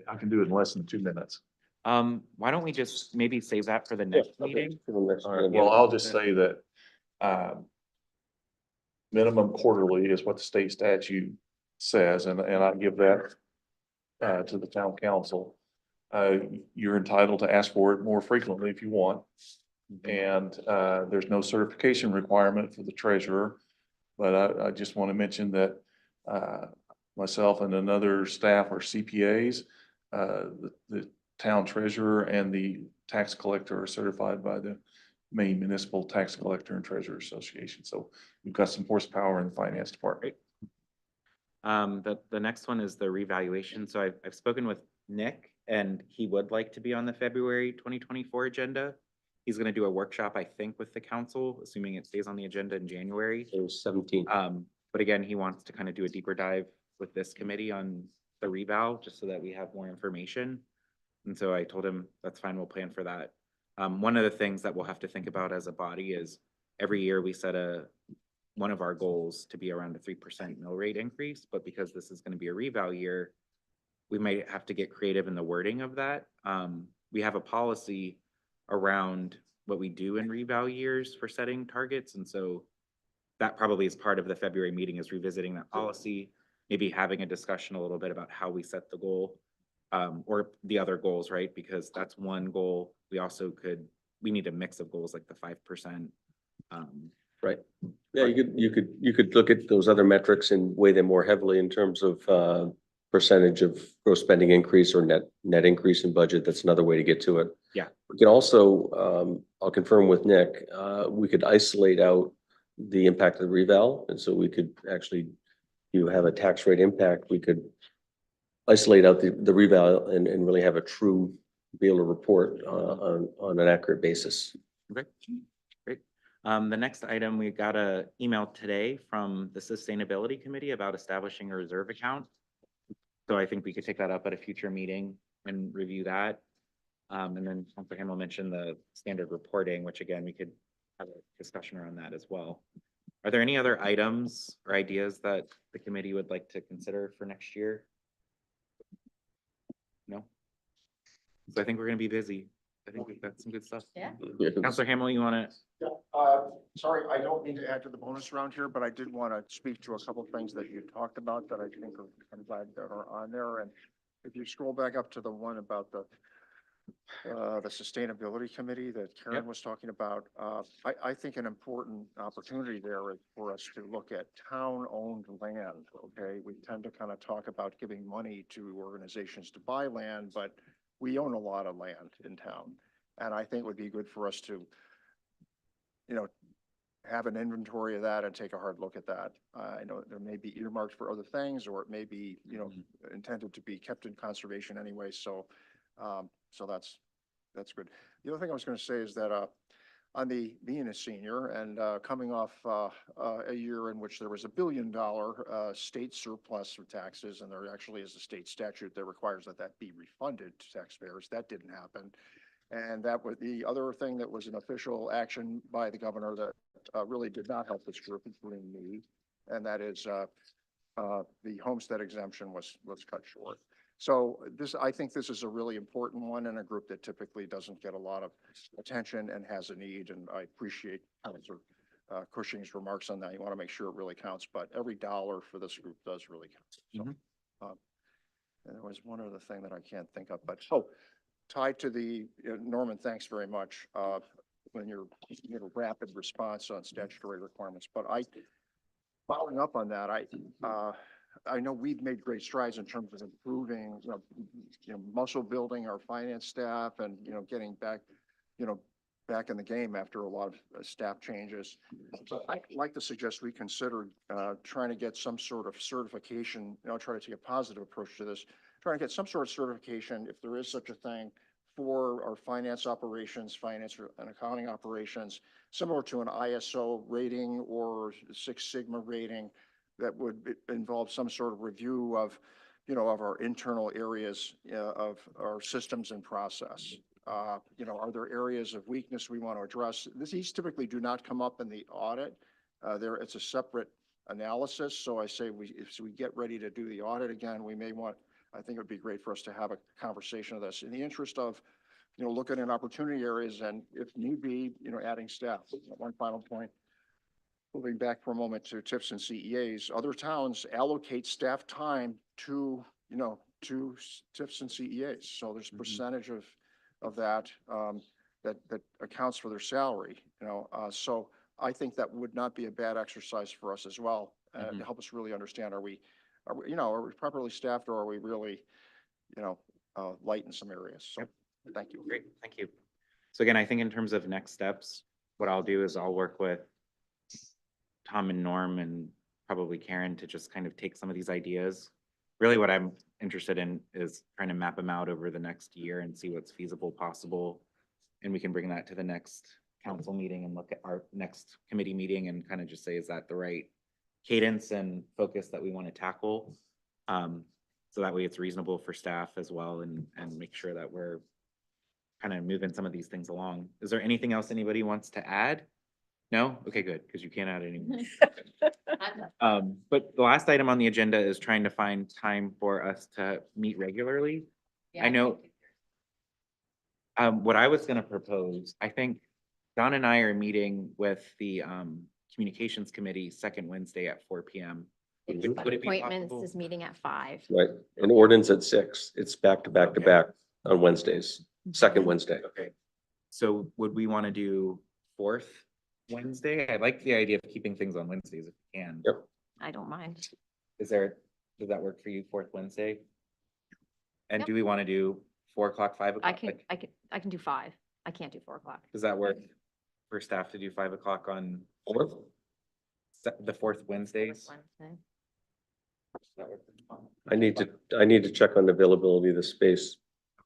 I can do it in less than 2 minutes. Why don't we just maybe save that for the next meeting? All right, well, I'll just say that minimum quarterly is what the state statute says, and I give that to the town council. You're entitled to ask for it more frequently if you want. And there's no certification requirement for the treasurer. But I just want to mention that myself and another staff are CPAs. The town treasurer and the tax collector are certified by the Maine Municipal Tax Collector and Treasurer Association. So we've got some horsepower in the finance department. The next one is the revaluation. So I've spoken with Nick and he would like to be on the February 2024 agenda. He's going to do a workshop, I think, with the council, assuming it stays on the agenda in January. It was 17. But again, he wants to kind of do a deeper dive with this committee on the reval, just so that we have more information. And so I told him, that's fine, we'll plan for that. One of the things that we'll have to think about as a body is every year we set one of our goals to be around a 3% mill rate increase, but because this is going to be a reval year, we might have to get creative in the wording of that. We have a policy around what we do in reval years for setting targets. And so that probably is part of the February meeting, is revisiting that policy, maybe having a discussion a little bit about how we set the goal, or the other goals, right? Because that's one goal. We need a mix of goals like the 5%. Right. Yeah, you could look at those other metrics and weigh them more heavily in terms of percentage of gross spending increase or net increase in budget. That's another way to get to it. Yeah. We can also, I'll confirm with Nick, we could isolate out the impact of the reval. And so we could actually, you have a tax rate impact, we could isolate out the reval and really have a true, be able to report on an accurate basis. Okay, great. The next item, we got a email today from the Sustainability Committee about establishing a reserve account. So I think we could take that up at a future meeting and review that. And then Councilor Hamel mentioned the standard reporting, which again, we could have a discussion around that as well. Are there any other items or ideas that the committee would like to consider for next year? No? So I think we're gonna be busy. I think we've got some good stuff. Yeah. Councilor Hamel, you wanna? Sorry, I don't mean to add to the bonus round here, but I did want to speak to a couple of things that you talked about that I think are, I'm glad that are on there. And if you scroll back up to the one about the Sustainability Committee that Karen Yep. was talking about, I think an important opportunity there is for us to look at town-owned land, okay? We tend to kind of talk about giving money to organizations to buy land, but we own a lot of land in town. And I think it would be good for us to, have an inventory of that and take a hard look at that. I know there may be earmarked for other things, or it may be, intended to be kept in conservation anyway. So that's good. The other thing I was going to say is that, on being a senior and, coming off, a year in which there was $1 billion, state surplus for taxes, and there actually is a state statute that requires that be refunded to taxpayers. That didn't happen. And that was the other thing that was an official action by the governor that really did not help this group, including me. And that is the homestead exemption was cut short. So I think this is a really important one in a group that typically doesn't get a lot of attention and has a need. And I appreciate Councilor Cushing's remarks on that. You want to make sure it really counts, but every dollar for this group does really count. So, and there was one other thing that I can't think of, but tied to the, Norman, thanks very much, when you're, rapid response on statutory requirements, but following up on that, I know we've made great strides in terms of improving, muscle building our finance staff and, getting back, back in the game after a lot of staff changes. But I'd like to suggest we consider, trying to get some sort of certification, try to take a positive approach to this, trying to get some sort of certification, if there is such a thing, for our finance operations, finance and accounting operations, similar to an ISO rating or Six Sigma rating that would involve some sort of review of, of our internal areas of our systems and process. Are there areas of weakness we want to address? These typically do not come up in the audit. It's a separate analysis. So I say if we get ready to do the audit again, we may want, I think it would be great for us to have a conversation of this in the interest of, looking at opportunity areas and if need be, adding staff. One final point, moving back for a moment to TIFs and CEAs, other towns allocate staff time to, to TIFs and CEAs. So there's a percentage of that, that accounts for their salary, so I think that would not be a bad exercise for us as well, to help us really understand, are we properly staffed, or are we really, light in some areas? So, thank you. Great, thank you. So again, I think in terms of next steps, what I'll do is I'll work with Tom and Norm and probably Karen to just kind of take some of these ideas. Really what I'm interested in is trying to map them out over the next year and see what's feasible, possible. And we can bring that to the next council meeting and look at our next committee meeting and kind of just say, is that the right cadence and focus that we want to tackle? So that way it's reasonable for staff as well, and make sure that we're kind of moving some of these things along. Is there anything else anybody wants to add? No? Okay, good, because you can't add anything. But the last item on the agenda is trying to find time for us to meet regularly. I know what I was going to propose, I think Don and I are meeting with the communications committee second Wednesday at 4 p.m. Would it be Appointments possible? is meeting at 5. Right. An ordinance at 6. It's back to back to back on Wednesdays, second Wednesday. Okay. So would we want to do 4th Wednesday? I like the idea of keeping things on Wednesdays if we can. Yep. I don't mind. Is there Does that work for you, fourth Wednesday? And Yep. do we want to do 4 o'clock, 5 I o'clock? can, Like, I can do 5. I can't do 4 o'clock. does that work for staff to do 5 o'clock on the fourth Wednesdays? Wednesday. Does that work? I need to check on the availability of the space.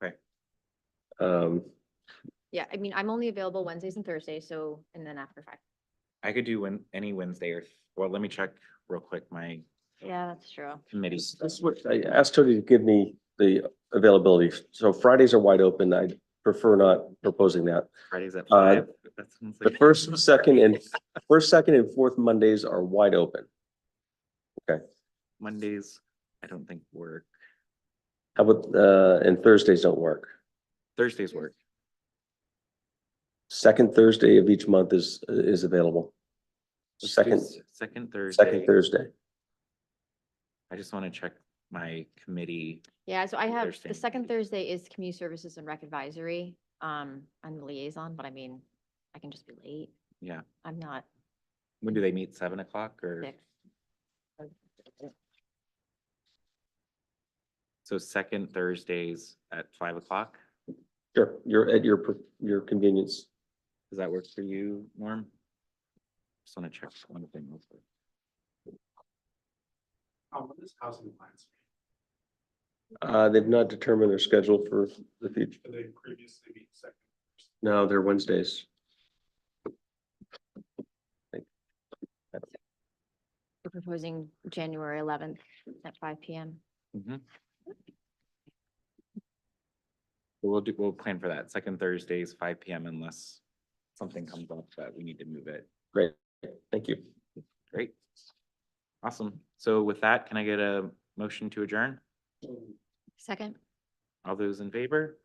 Okay. Yeah, I mean, I'm only available Wednesdays and Thursdays, so, and then after 5. I could do any Wednesday or, well, let me check real quick my Yeah, that's true. committees. That's what, I asked Tony to give me the availability. So Fridays are wide open. I prefer not proposing that. Fridays at Uh, 5. That sounds The like- first, second and fourth Mondays are wide open. Mondays, I don't think work. How about, and Thursdays don't work. Thursdays work. Second Thursday of each month is available. Let's do Second Second Thursday. Thursday. I just want to check my committee. Yeah, so I have, Thursday. the second Thursday is Community Services and Rec Advisory. I'm the liaison, but I mean, I can just be late. Yeah. I'm not When do they meet? 7 o'clock or? sick. So second Thursdays at 5 o'clock? Sure, you're at your convenience. Does that work for you, Norm? Just want to check one thing real quick. What is housing plans? They've not determined their schedule for the future. Did they previously meet second? No, they're Wednesdays. We're proposing January 11th at 5 PM. Mhm. We'll plan for that. Second Thursdays, 5 PM unless something comes up that we need to move it. Great, thank you. Great. Awesome. So with that, can I get a motion to adjourn? Second. All those in favor?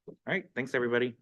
All right, thanks, everybody.